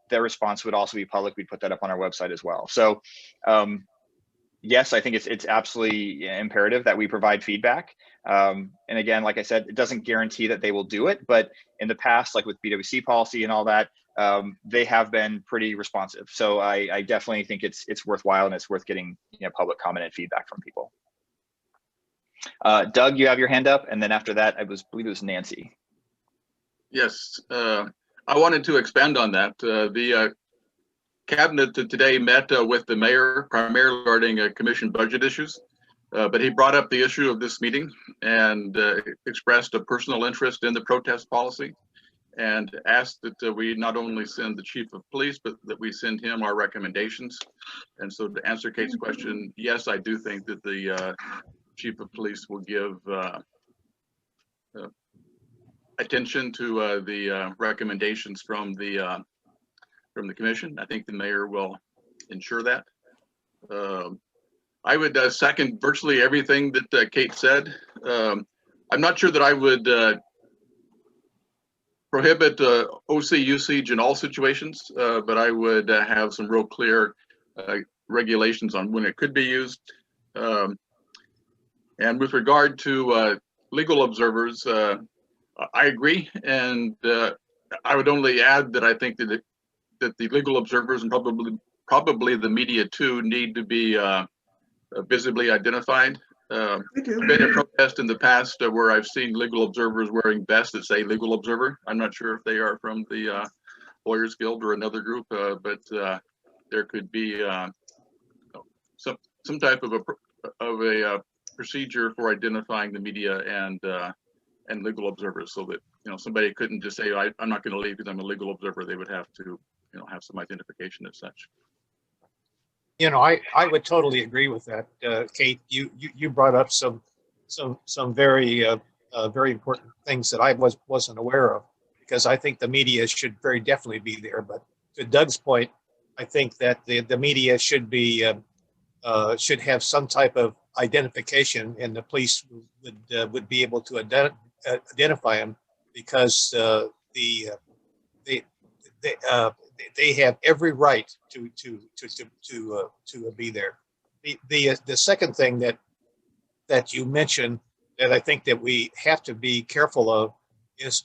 Their response would also be public. We'd put that up on our website as well. So yes, I think it's absolutely imperative that we provide feedback. And again, like I said, it doesn't guarantee that they will do it, but in the past, like with BWC policy and all that, they have been pretty responsive. So I definitely think it's worthwhile, and it's worth getting, you know, public comment and feedback from people. Doug, you have your hand up, and then after that, I believe it was Nancy. Yes, I wanted to expand on that. The cabinet today met with the mayor, primarily regarding commission budget issues. But he brought up the issue of this meeting and expressed a personal interest in the protest policy and asked that we not only send the chief of police, but that we send him our recommendations. And so to answer Kate's question, yes, I do think that the chief of police will give attention to the recommendations from the commission. I think the mayor will ensure that. I would second virtually everything that Kate said. I'm not sure that I would prohibit OC usage in all situations, but I would have some real clear regulations on when it could be used. And with regard to legal observers, I agree, and I would only add that I think that the legal observers and probably the media too need to be visibly identified. I've been at protest in the past where I've seen legal observers wearing vests that say legal observer. I'm not sure if they are from the Lawyers Guild or another group, but there could be some type of a procedure for identifying the media and legal observers, so that somebody couldn't just say, I'm not going to leave because I'm a legal observer. They would have to have some identification as such. I would totally agree with that, Kate. You brought up some very very important things that I wasn't aware of, because I think the media should very definitely be there. But to Doug's point, I think that the media should should have some type of identification, and the police would be able to identify them, because they have every right to be there. The second thing that you mentioned that I think that we have to be careful of is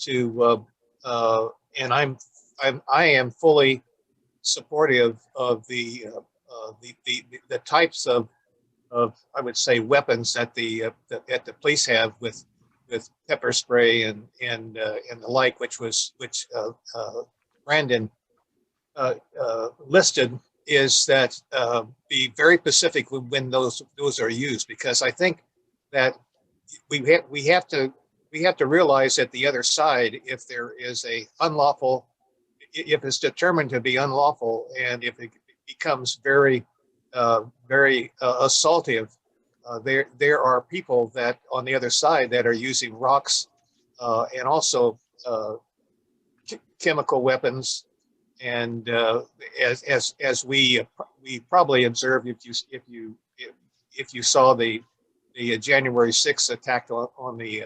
and I am fully supportive of the types of I would say weapons that the police have with pepper spray and the like, which Brandon listed, is that be very specific when those are used, because I think that we have to realize that the other side, if there is a unlawful, if it's determined to be unlawful, and if it becomes very assaultive, there are people that on the other side that are using rocks and also chemical weapons. And as we probably observed, if you saw the January 6th attack on the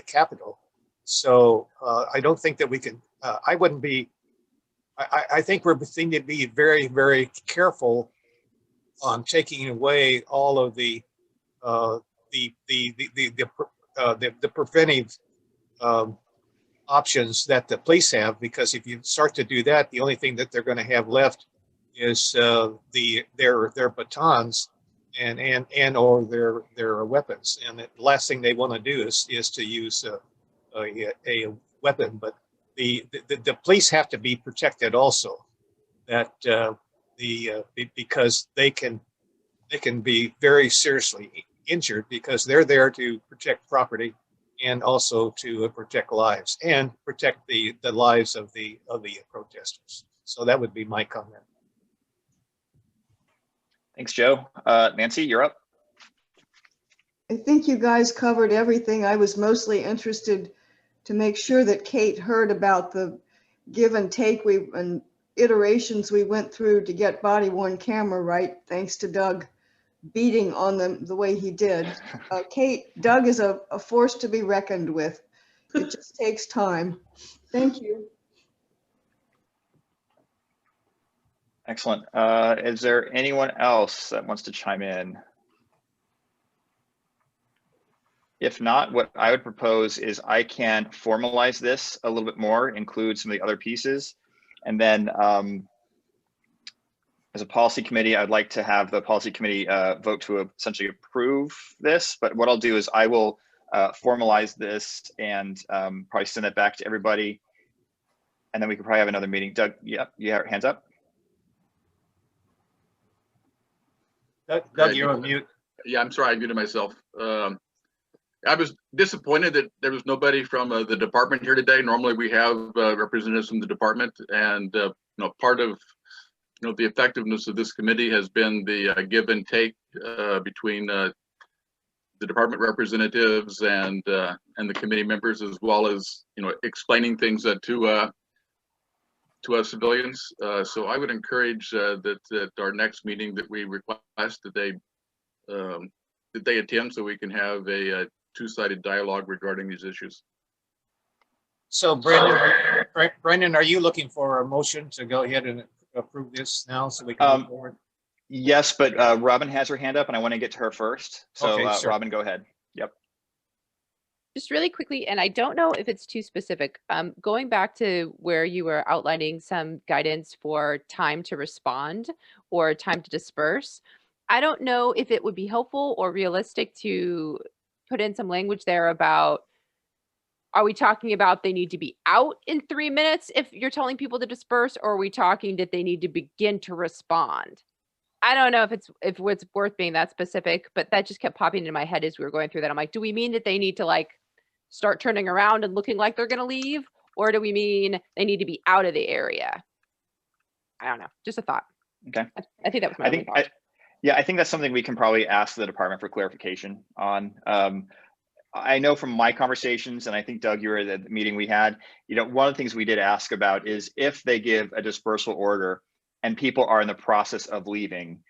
Capitol. So I don't think that we can. I wouldn't be. I think we're going to be very, very careful on taking away all of the preventive options that the police have, because if you start to do that, the only thing that they're going to have left is their batons and or their weapons, and the last thing they want to do is to use a weapon. But the police have to be protected also, that because they can be very seriously injured, because they're there to protect property and also to protect lives and protect the lives of the protesters. So that would be my comment. Thanks, Joe. Nancy, you're up. I think you guys covered everything. I was mostly interested to make sure that Kate heard about the give and take and iterations we went through to get body-worn camera right, thanks to Doug beating on them the way he did. Kate, Doug is a force to be reckoned with. It just takes time. Thank you. Excellent. Is there anyone else that wants to chime in? If not, what I would propose is I can formalize this a little bit more, include some of the other pieces, and then as a policy committee, I'd like to have the policy committee vote to essentially approve this. But what I'll do is I will formalize this and probably send it back to everybody, and then we could probably have another meeting. Doug, yep, you have hands up. Doug, you're on mute. Yeah, I'm sorry, I muted myself. I was disappointed that there was nobody from the department here today. Normally we have representatives from the department, and part of the effectiveness of this committee has been the give and take between the department representatives and the committee members, as well as explaining things to us civilians. So I would encourage that our next meeting that we request that they attend, so we can have a two-sided dialogue regarding these issues. So Brendan, are you looking for a motion to go ahead and approve this now so we can move forward? Yes, but Robin has her hand up and I want to get to her first. So Okay, sure. Robin, go ahead. Yep. Just really quickly, and I don't know if it's too specific, going back to where you were outlining some guidance for time to respond or time to disperse, I don't know if it would be helpful or realistic to put in some language there about, are we talking about they need to be out in 3 minutes if you're telling people to disperse, or are we talking that they need to begin to respond? I don't know if it's worth being that specific, but that just kept popping into my head as we were going through that. I'm like, do we mean that they need to like start turning around and looking like they're going to leave, or do we mean they need to be out of the area? I don't know. Just a thought. Okay. I think that was my only thought. Yeah, I think that's something we can probably ask the department for clarification on. I know from my conversations, and I think Doug, you were at the meeting we had, one of the things we did ask about is if they give a dispersal order and people are in the process of leaving,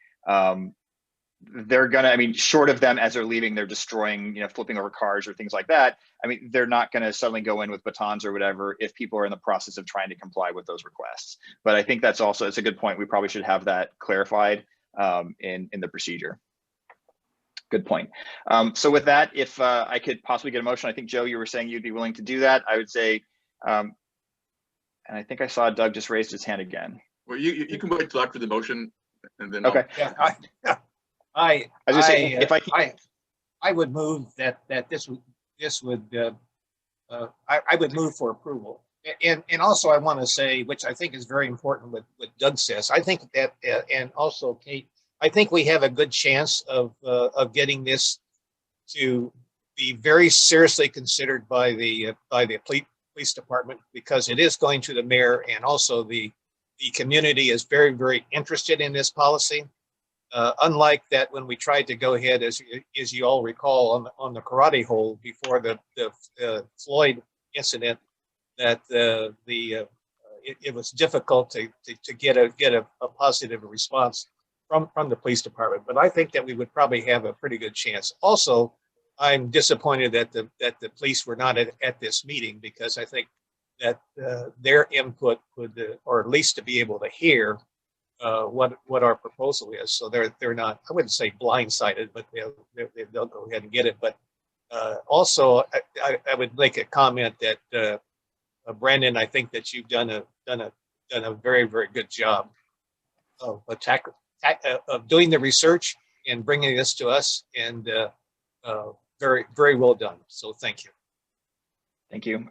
they're gonna, short of them as they're leaving, they're destroying, flipping over cars or things like that. They're not gonna suddenly go in with batons or whatever if people are in the process of trying to comply with those requests. But I think that's also, it's a good point. We probably should have that clarified in the procedure. Good point. So with that, if I could possibly get a motion, I think Joe, you were saying you'd be willing to do that. I would say, and I think I saw Doug just raised his hand again. Well, you can wait till after the motion, and then okay. I would move that this would I would move for approval. And also I want to say, which I think is very important, what Doug says. I think that and also Kate, I think we have a good chance of getting this to be very seriously considered by the police department, because it is going to the mayor, and also the community is very, very interested in this policy. Unlike that when we tried to go ahead, as you all recall, on the karate hold before the Floyd incident, that it was difficult to get a positive response from the police department. But I think that we would probably have a pretty good chance. Also, I'm disappointed that the police were not at this meeting, because I think that their input would, or at least to be able to hear what our proposal is. So they're not, I wouldn't say blindsided, but they'll go ahead and get it. But also, I would make a comment that Brandon, I think that you've done a very, very good job of doing the research and bringing this to us, and very, very well done. So thank you. Thank you.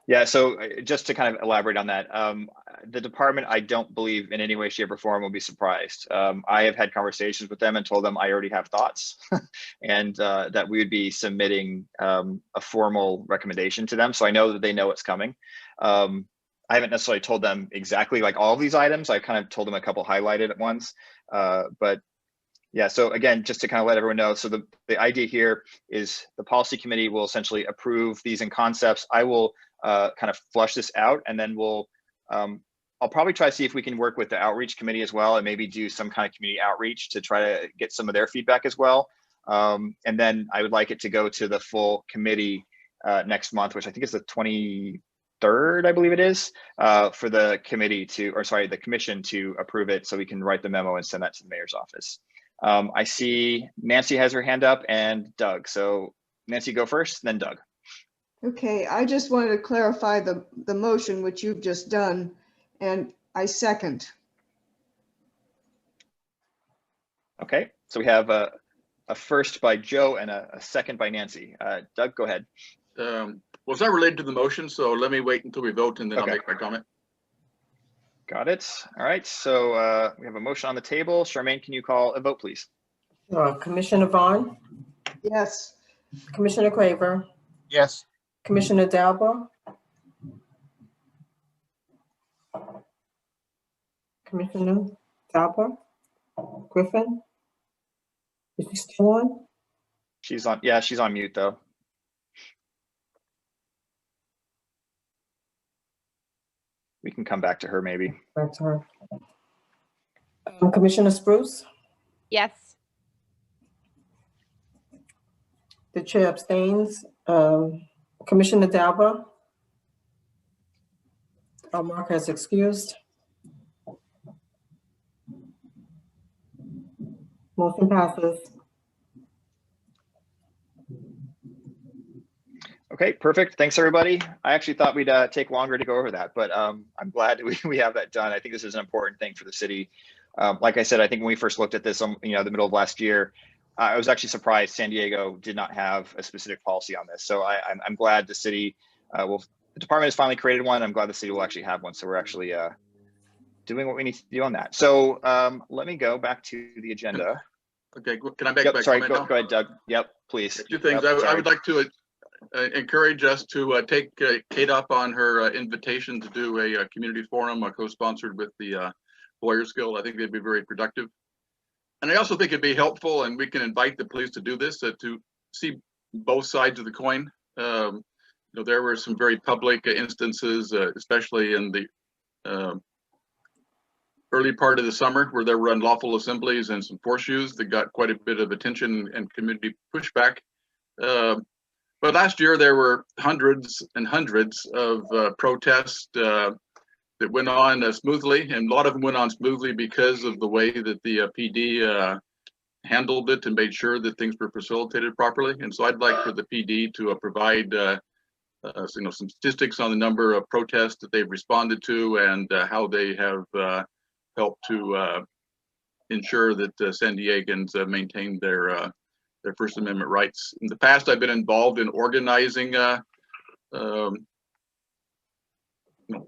Yeah, so just to kind of elaborate on that, the department, I don't believe in any way, shape, or form will be surprised. I have had conversations with them and told them I already have thoughts and that we would be submitting a formal recommendation to them. So I know that they know it's coming. I haven't necessarily told them exactly like all of these items. I kind of told them a couple highlighted at once, but yeah, so again, just to kind of let everyone know, so the idea here is the policy committee will essentially approve these in concepts. I will kind of flush this out, and then we'll, I'll probably try to see if we can work with the outreach committee as well, and maybe do some kind of community outreach to try to get some of their feedback as well. And then I would like it to go to the full committee next month, which I think is the 23rd, I believe it is, for the committee to, or sorry, the commission to approve it, so we can write the memo and send that to the mayor's office. I see Nancy has her hand up, and Doug. So Nancy, go first, then Doug. Okay, I just wanted to clarify the motion which you've just done, and I second. Okay, so we have a first by Joe and a second by Nancy. Doug, go ahead. Well, it's not related to the motion, so let me wait until we vote, and then Okay. I'll make my comment. Got it. All right, so we have a motion on the table. Charmaine, can you call a vote, please? Commissioner Vaughn, Yes. Commissioner Craver, Yes. Commissioner Dalba, Commissioner Dalba, Griffin, is she still on? She's on, yeah, she's on mute though. We can come back to her maybe. Back to her. Commissioner Spruce, Yes. the chair abstains. Commissioner Dalba, Mark has excused. Motion passes. Okay, perfect. Thanks, everybody. I actually thought we'd take longer to go over that, but I'm glad we have that done. I think this is an important thing for the city. Like I said, I think when we first looked at this, the middle of last year, I was actually surprised San Diego did not have a specific policy on this. So I'm glad the city the department has finally created one. I'm glad the city will actually have one. So we're actually doing what we need to do on that. So let me go back to the agenda. Okay, can I make Yep, my sorry, comment now? go ahead, Doug. Yep, please. Two things. Yep, I would like to encourage us to take Kate up on her invitation to do a community forum, co-sponsored with the Lawyers Guild. I think they'd be very productive. And I also think it'd be helpful, and we can invite the police to do this, to see both sides of the coin. There were some very public instances, especially in the early part of the summer, where there were unlawful assemblies and some horseshoes that got quite a bit of attention and community pushback. But last year there were hundreds and hundreds of protests that went on smoothly, and a lot of them went on smoothly because of the way that the PD handled it and made sure that things were facilitated properly. And so I'd like for the PD to provide some statistics on the number of protests that they've responded to and how they have helped to ensure that San Diegans maintain their First Amendment rights. In the past, I've been involved in organizing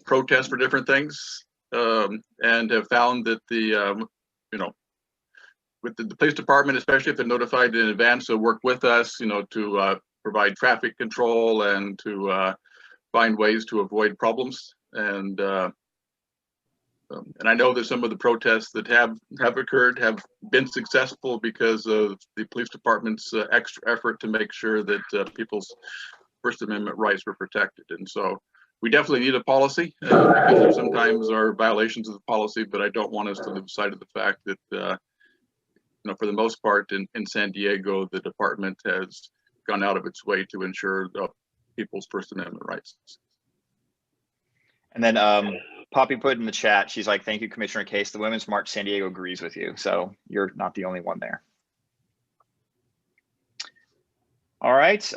protests for different things, and have found that with the police department, especially if they're notified in advance, to work with us, to provide traffic control and to find ways to avoid problems. And I know that some of the protests that have occurred have been successful because of the police department's extra effort to make sure that people's First Amendment rights were protected. And so we definitely need a policy because there sometimes are violations of the policy, but I don't want us to lose sight of the fact that, for the most part in San Diego, the department has gone out of its way to ensure people's First Amendment rights. And then Poppy put in the chat, she's like, thank you, Commissioner Case. The Women's March San Diego agrees with you. So you're not the only one there. All right,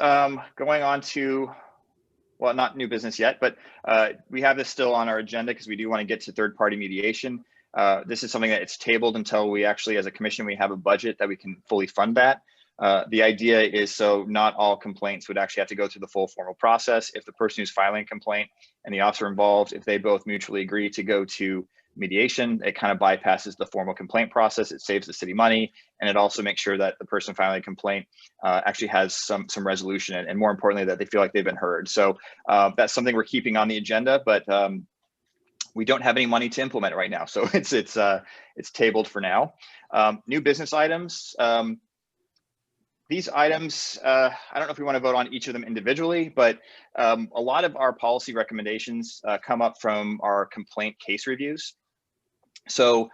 going on to, well, not new business yet, but we have this still on our agenda because we do want to get to third-party mediation. This is something that it's tabled until we actually, as a commission, we have a budget that we can fully fund that. The idea is so not all complaints would actually have to go through the full formal process. If the person who's filing a complaint and the officer involved, if they both mutually agree to go to mediation, it kind of bypasses the formal complaint process. It saves the city money, and it also makes sure that the person filing a complaint actually has some resolution, and more importantly, that they feel like they've been heard. So that's something we're keeping on the agenda, but we don't have any money to implement it right now, so it's tabled for now. New business items. These items, I don't know if we want to vote on each of them individually, but a lot of our policy recommendations come up from our complaint case reviews. So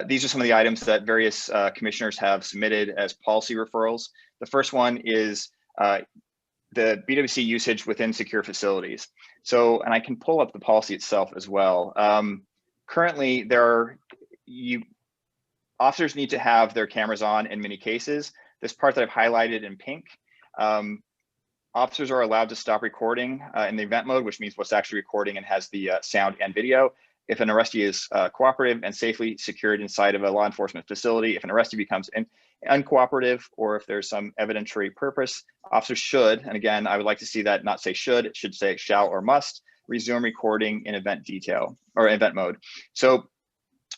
these are some of the items that various commissioners have submitted as policy referrals. The first one is the BWC usage within secure facilities. So, and I can pull up the policy itself as well. Currently, officers need to have their cameras on in many cases. This part that I've highlighted in pink, officers are allowed to stop recording in the event mode, which means what's actually recording and has the sound and video. If an arrestee is cooperative and safely secured inside of a law enforcement facility, if an arrestee becomes uncooperative, or if there's some evidentiary purpose, officers should, and again, I would like to see that not say should, it should say shall or must, resume recording in event detail or event mode. So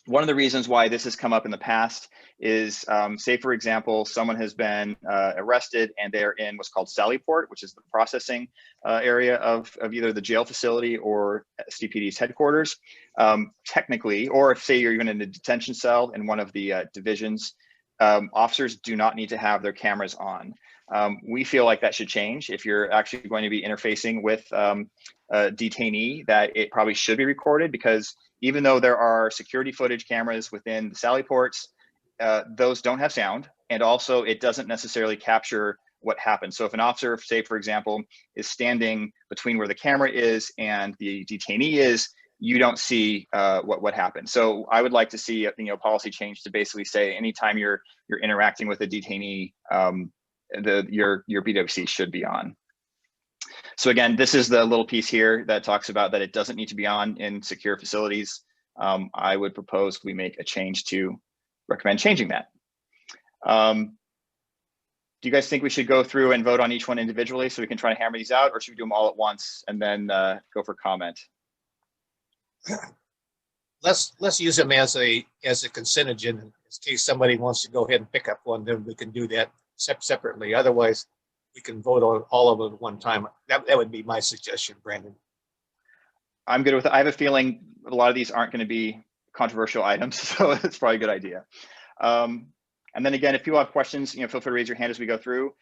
One of the reasons why this has come up in the past is, say, for example, someone has been arrested and they're in what's called Sallyport, which is the processing area of either the jail facility or STPD's headquarters. Technically, or if, say, you're even in a detention cell in one of the divisions, officers do not need to have their cameras on. We feel like that should change. If you're actually going to be interfacing with a detainee, that it probably should be recorded, because even though there are security footage cameras within the Sallyports, those don't have sound, and also it doesn't necessarily capture what happened. So if an officer, say for example, is standing between where the camera is and the detainee is, you don't see what happened. So I would like to see policy change to basically say anytime you're interacting with a detainee, your BWC should be on. So again, this is the little piece here that talks about that it doesn't need to be on in secure facilities. I would propose we make a change to recommend changing that. Do you guys think we should go through and vote on each one individually so we can try to hammer these out, or should we do them all at once and then go for comment? Let's use them as a consent agenda. In case somebody wants to go ahead and pick up one, then we can do that separately. Otherwise, we can vote on all of them at one time. That would be my suggestion, Brandon. I'm good with it. I have a feeling a lot of these aren't going to be controversial items, so it's probably a good idea. And then again, if people have questions, feel free to raise your hand as we go through.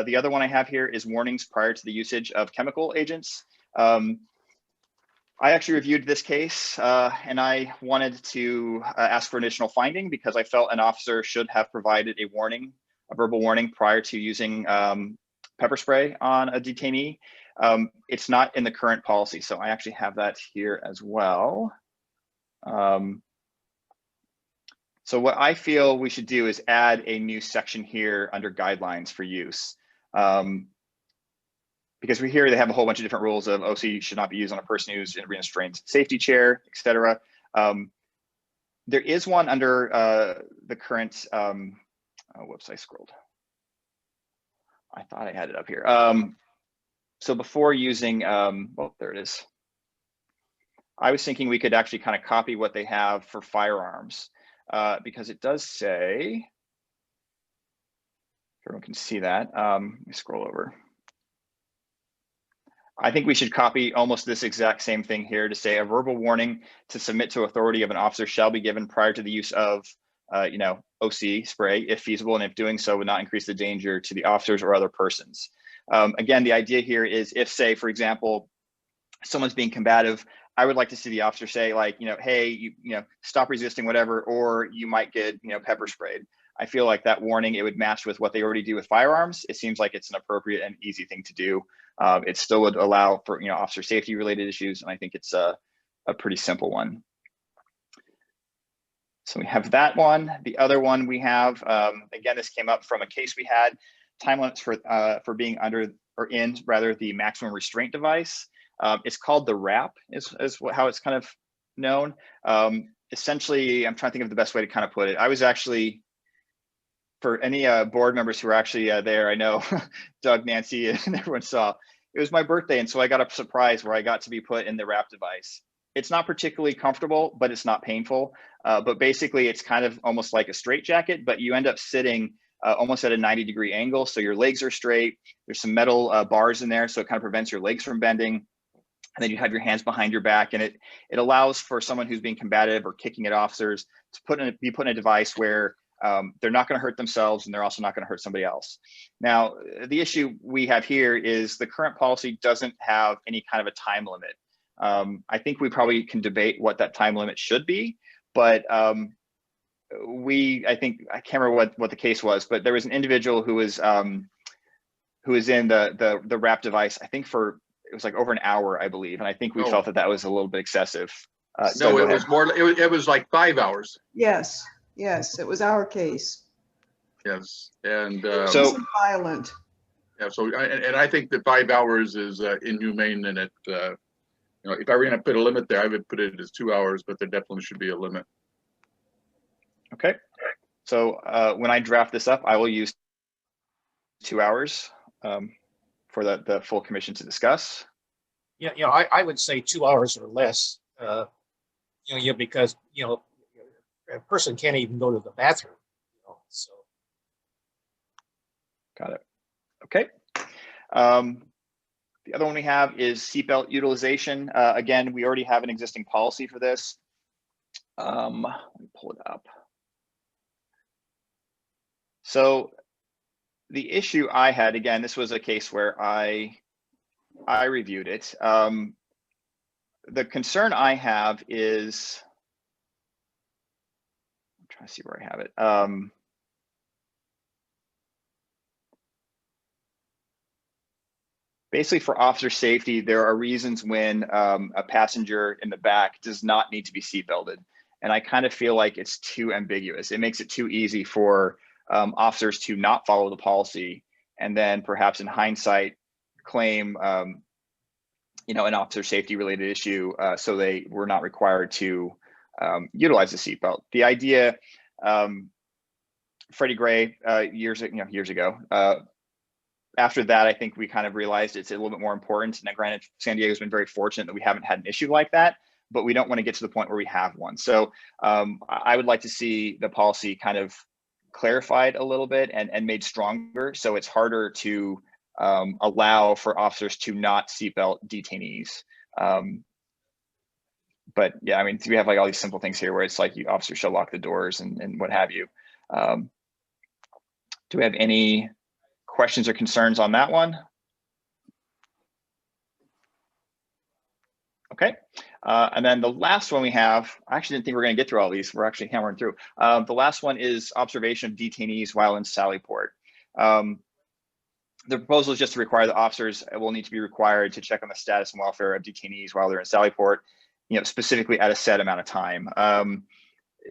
The other one I have here is warnings prior to the usage of chemical agents. I actually reviewed this case and I wanted to ask for additional finding because I felt an officer should have provided a warning, a verbal warning prior to using pepper spray on a detainee. It's not in the current policy, so I actually have that here as well. So what I feel we should do is add a new section here under guidelines for use. Because we hear they have a whole bunch of different rules of OC should not be used on a person who's in a restrained safety chair, et cetera. There is one under the current, whoops, I scrolled. I thought I had it up here. So before using, well, there it is. I was thinking we could actually kind of copy what they have for firearms because it does say, everyone can see that. Let me scroll over. I think we should copy almost this exact same thing here to say a verbal warning to submit to authority of an officer shall be given prior to the use of, OC spray if feasible, and if doing so would not increase the danger to the officers or other persons. Again, the idea here is if, say, for example, someone's being combative, I would like to see the officer say like, hey, stop resisting, whatever, or you might get, pepper sprayed. I feel like that warning, it would match with what they already do with firearms. It seems like it's an appropriate and easy thing to do. It still would allow for, officer safety related issues. And I think it's a pretty simple one. So we have that one. The other one we have, again, this came up from a case we had, time limits for being under or in rather the maximum restraint device. It's called the WRAP is how it's kind of known. Essentially, I'm trying to think of the best way to kind of put it. I was actually, for any board members who are actually there, I know Doug, Nancy, and everyone saw, it was my birthday. And so I got a surprise where I got to be put in the WRAP device. It's not particularly comfortable, but it's not painful. But basically it's kind of almost like a straitjacket, but you end up sitting almost at a 90-degree angle. So your legs are straight. There's some metal bars in there. So it kind of prevents your legs from bending. And then you have your hands behind your back, and it allows for someone who's being combative or kicking at officers to be put in a device where they're not going to hurt themselves and they're also not going to hurt somebody else. Now, the issue we have here is the current policy doesn't have any kind of a time limit. I think we probably can debate what that time limit should be, but I think, I can't remember what the case was, but there was an individual who was in the WRAP device, I think it was like over an hour, I believe. And I think we felt that was a little bit excessive. No, it was more, it was like 5 hours. Yes, it was our case. Yes, and It wasn't violent. Yeah, so and I think that 5 hours is inhumane, and it, if I were going to put a limit there, I would put it as 2 hours, but there definitely should be a limit. Okay, so when I draft this up, I will use 2 hours for the full commission to discuss. Yeah, I would say 2 hours or less. Because a person can't even go to the bathroom. So. Got it. Okay. The other one we have is seatbelt utilization. Again, we already have an existing policy for this. Let me pull it up. So the issue I had, again, this was a case where I reviewed it. The concern I have is, I'm trying to see where I have it. Basically, for officer safety, there are reasons when a passenger in the back does not need to be seatbelted. And I kind of feel like it's too ambiguous. It makes it too easy for officers to not follow the policy, and then perhaps in hindsight claim you know, an officer safety related issue, so they were not required to utilize the seatbelt. The idea, Freddie Gray, years ago, after that, I think we kind of realized it's a little bit more important. Now, granted, San Diego's been very fortunate that we haven't had an issue like that, but we don't want to get to the point where we have one. So I would like to see the policy kind of clarified a little bit and made stronger, so it's harder to allow for officers to not seatbelt detainees. But yeah, I mean, we have like all these simple things here where it's like officers shall lock the doors and what have you. Do we have any questions or concerns on that one? Okay, and then the last one we have, I actually didn't think we were going to get through all these. We're actually hammering through. The last one is observation of detainees while in Sallyport. The proposal is just to require the officers will need to be required to check on the status and welfare of detainees while they're in Sallyport, you know, specifically at a set amount of time.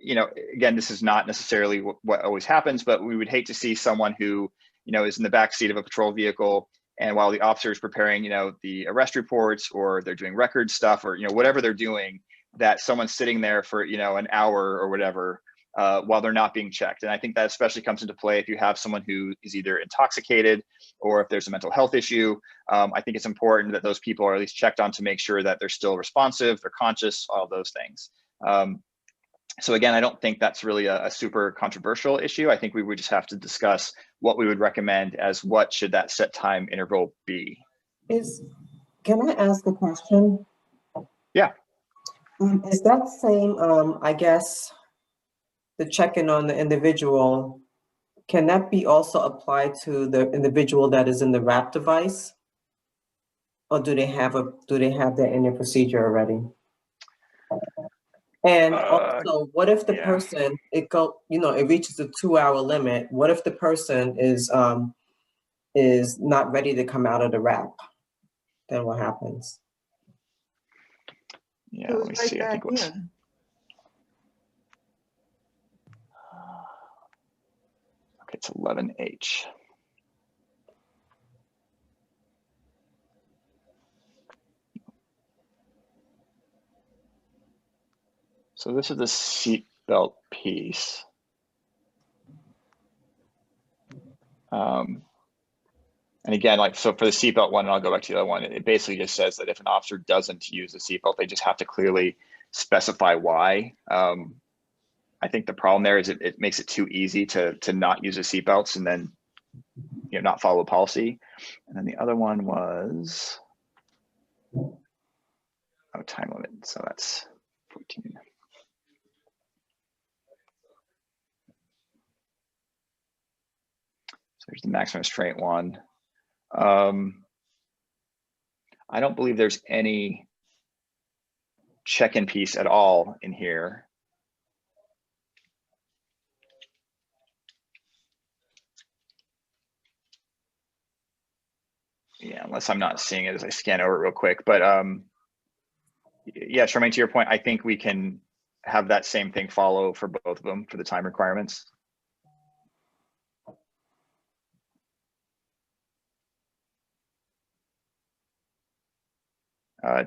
You know, again, this is not necessarily what always happens, but we would hate to see someone who, you know, is in the back seat of a patrol vehicle, and while the officer is preparing, you know, the arrest reports, or they're doing record stuff, or, you know, whatever they're doing, that someone's sitting there for, you know, an hour or whatever, while they're not being checked. And I think that especially comes into play if you have someone who is either intoxicated or if there's a mental health issue. I think it's important that those people are at least checked on to make sure that they're still responsive, they're conscious, all of those things. So again, I don't think that's really a super controversial issue. I think we would just have to discuss what we would recommend as what should that set time interval be. Can I ask a question? Yeah. Is that same, I guess, the check-in on the individual, can that be also applied to the individual that is in the wrap device? Or do they have that in their procedure already? And also, what if the person, it reaches a 2-hour limit? What if the person is not ready to come out of the wrap? Then what happens? Yeah, let me see. I think what's okay, it's 11H. So this is the seatbelt piece. And again, like, so for the seatbelt one, and I'll go back to the other one, it basically just says that if an officer doesn't use the seatbelt, they just have to clearly specify why. I think the problem there is it makes it too easy to not use the seatbelts and then, you know, not follow policy. And then the other one was, oh, time limit. So that's 14. So there's the maximum restraint one. I don't believe there's any check-in piece at all in here. Yeah, unless I'm not seeing it as I scan over it real quick. But yeah, Charmaine, to your point, I think we can have that same thing follow for both of them for the time requirements.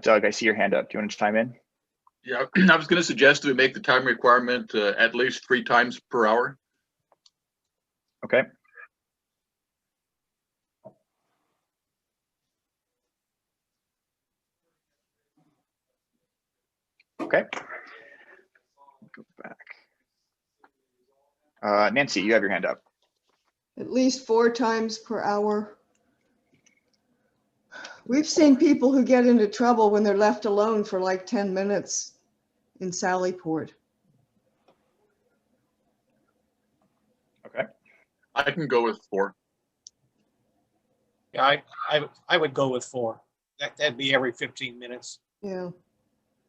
Doug, I see your hand up. Do you want to chime in? Yeah, I was going to suggest we make the time requirement at least 3 times per hour. Okay. Okay. Go back. Nancy, you have your hand up. At least 4 times per hour. We've seen people who get into trouble when they're left alone for like 10 minutes in Sallyport. Okay. I can go with 4. Yeah, I would go with 4. That'd be every 15 minutes. Yeah.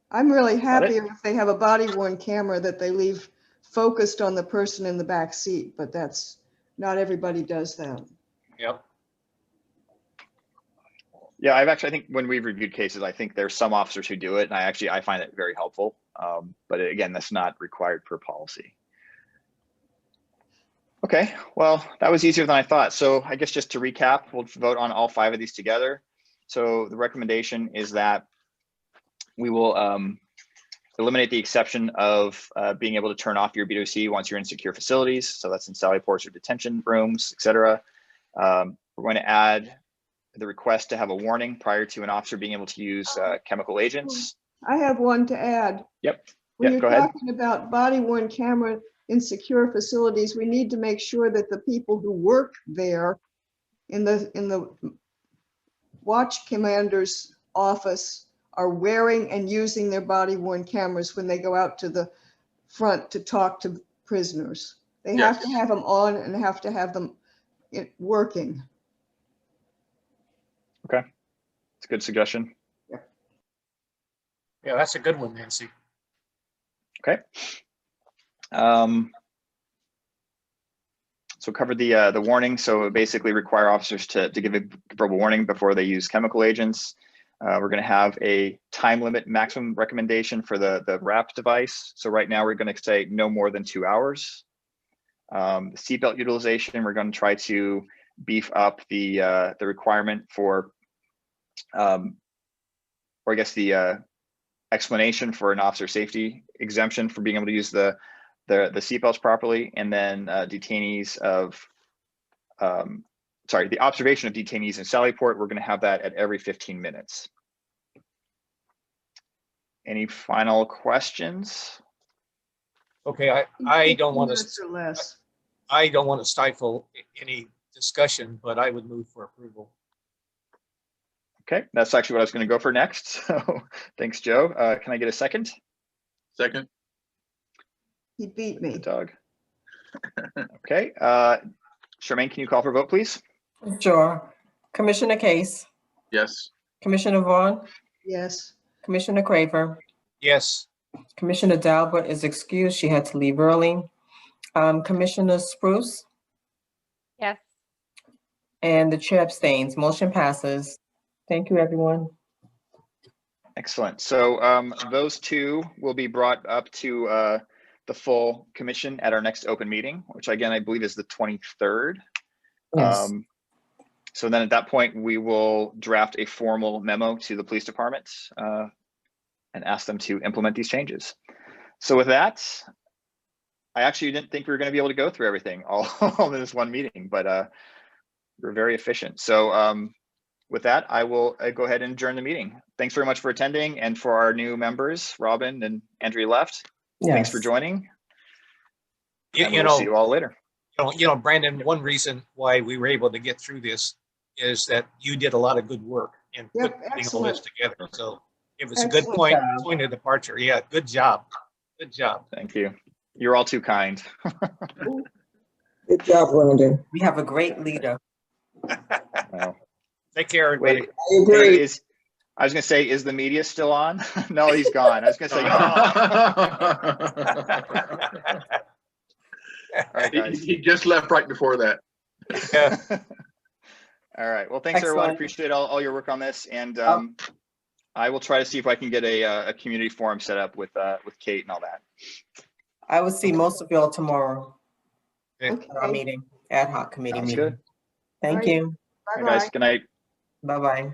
I'm really happy it. if they have a body worn camera that they leave focused on the person in the back seat, but that's not everybody does that. Yep. Yeah, I think when we've reviewed cases, I think there's some officers who do it, and I find it very helpful. But again, that's not required per policy. Okay, well, that was easier than I thought. So I guess just to recap, we'll vote on all 5 of these together. So the recommendation is that we will eliminate the exception of being able to turn off your B2C once you're in secure facilities. So that's in Sallyports or detention rooms, et cetera. We're going to add the request to have a warning prior to an officer being able to use chemical agents. I have one to add. Yep. When Yep, you're go ahead. talking about body worn camera in secure facilities, we need to make sure that the people who work there in the watch commander's office are wearing and using their body worn cameras when they go out to the front to talk to prisoners. They have to Yes. have them on and have to have them working. Okay, it's a good suggestion. Yeah, that's a good one, Nancy. Okay. So covered the warning. So basically require officers to give a verbal warning before they use chemical agents. We're going to have a time limit maximum recommendation for the wrap device. So right now we're going to say no more than 2 hours. The seatbelt utilization, we're going to try to beef up the requirement for, or I guess the explanation for an officer safety exemption for being able to use the seatbelts properly, and then detainees of, the observation of detainees in Sallyport, we're going to have that at every 15 minutes. Any final questions? Okay, I don't want to. 15 minutes or less. I don't want to stifle any discussion, but I would move for approval. Okay, that's actually what I was going to go for next. So thanks, Joe. Can I get a second? Second. He beat me. Good dog. Okay, Charmaine, can you call for a vote, please? Sure. Commissioner Case, Yes. Commissioner Vaughn, Yes. Commissioner Craver, Yes. Commissioner Dalbert is excused. She had to leave early. Commissioner Spruce, Yes. and the chair abstains. Motion passes. Thank you, everyone. Excellent. So those 2 will be brought up to the full commission at our next open meeting, which again, I believe is the 23rd. Yes. So then at that point, we will draft a formal memo to the police department and ask them to implement these changes. So with that, I actually didn't think we were going to be able to go through everything all in this one meeting, but we're very efficient. So with that, I will go ahead and adjourn the meeting. Thanks very much for attending, and for our new members, Robin and Andrea left. Yes. Thanks for joining. And You we'll see you all later. Brandon, one reason why we were able to get through this is that you did a lot of good work in Yep, putting all this together. So it was a good Excellent point of departure. Yeah, good job. Good job. Thank you. You're all too kind. Good job, Brandon. We have a great leader. Well, Take care, everybody. wait, I agree. I was going to say, is the media still on? No, he's gone. I was going to say, all right, guys. He just left right before that. Yeah. All right. Well, thanks everyone. Excellent. Appreciate all your work on this, and I will try to see if I can get a community forum set up with Kate and all that. I will see most of y'all tomorrow Okay. at our meeting, ad hoc committee Sounds meeting. good. Thank All right. you. All right, Bye-bye. guys. Good night. Bye-bye.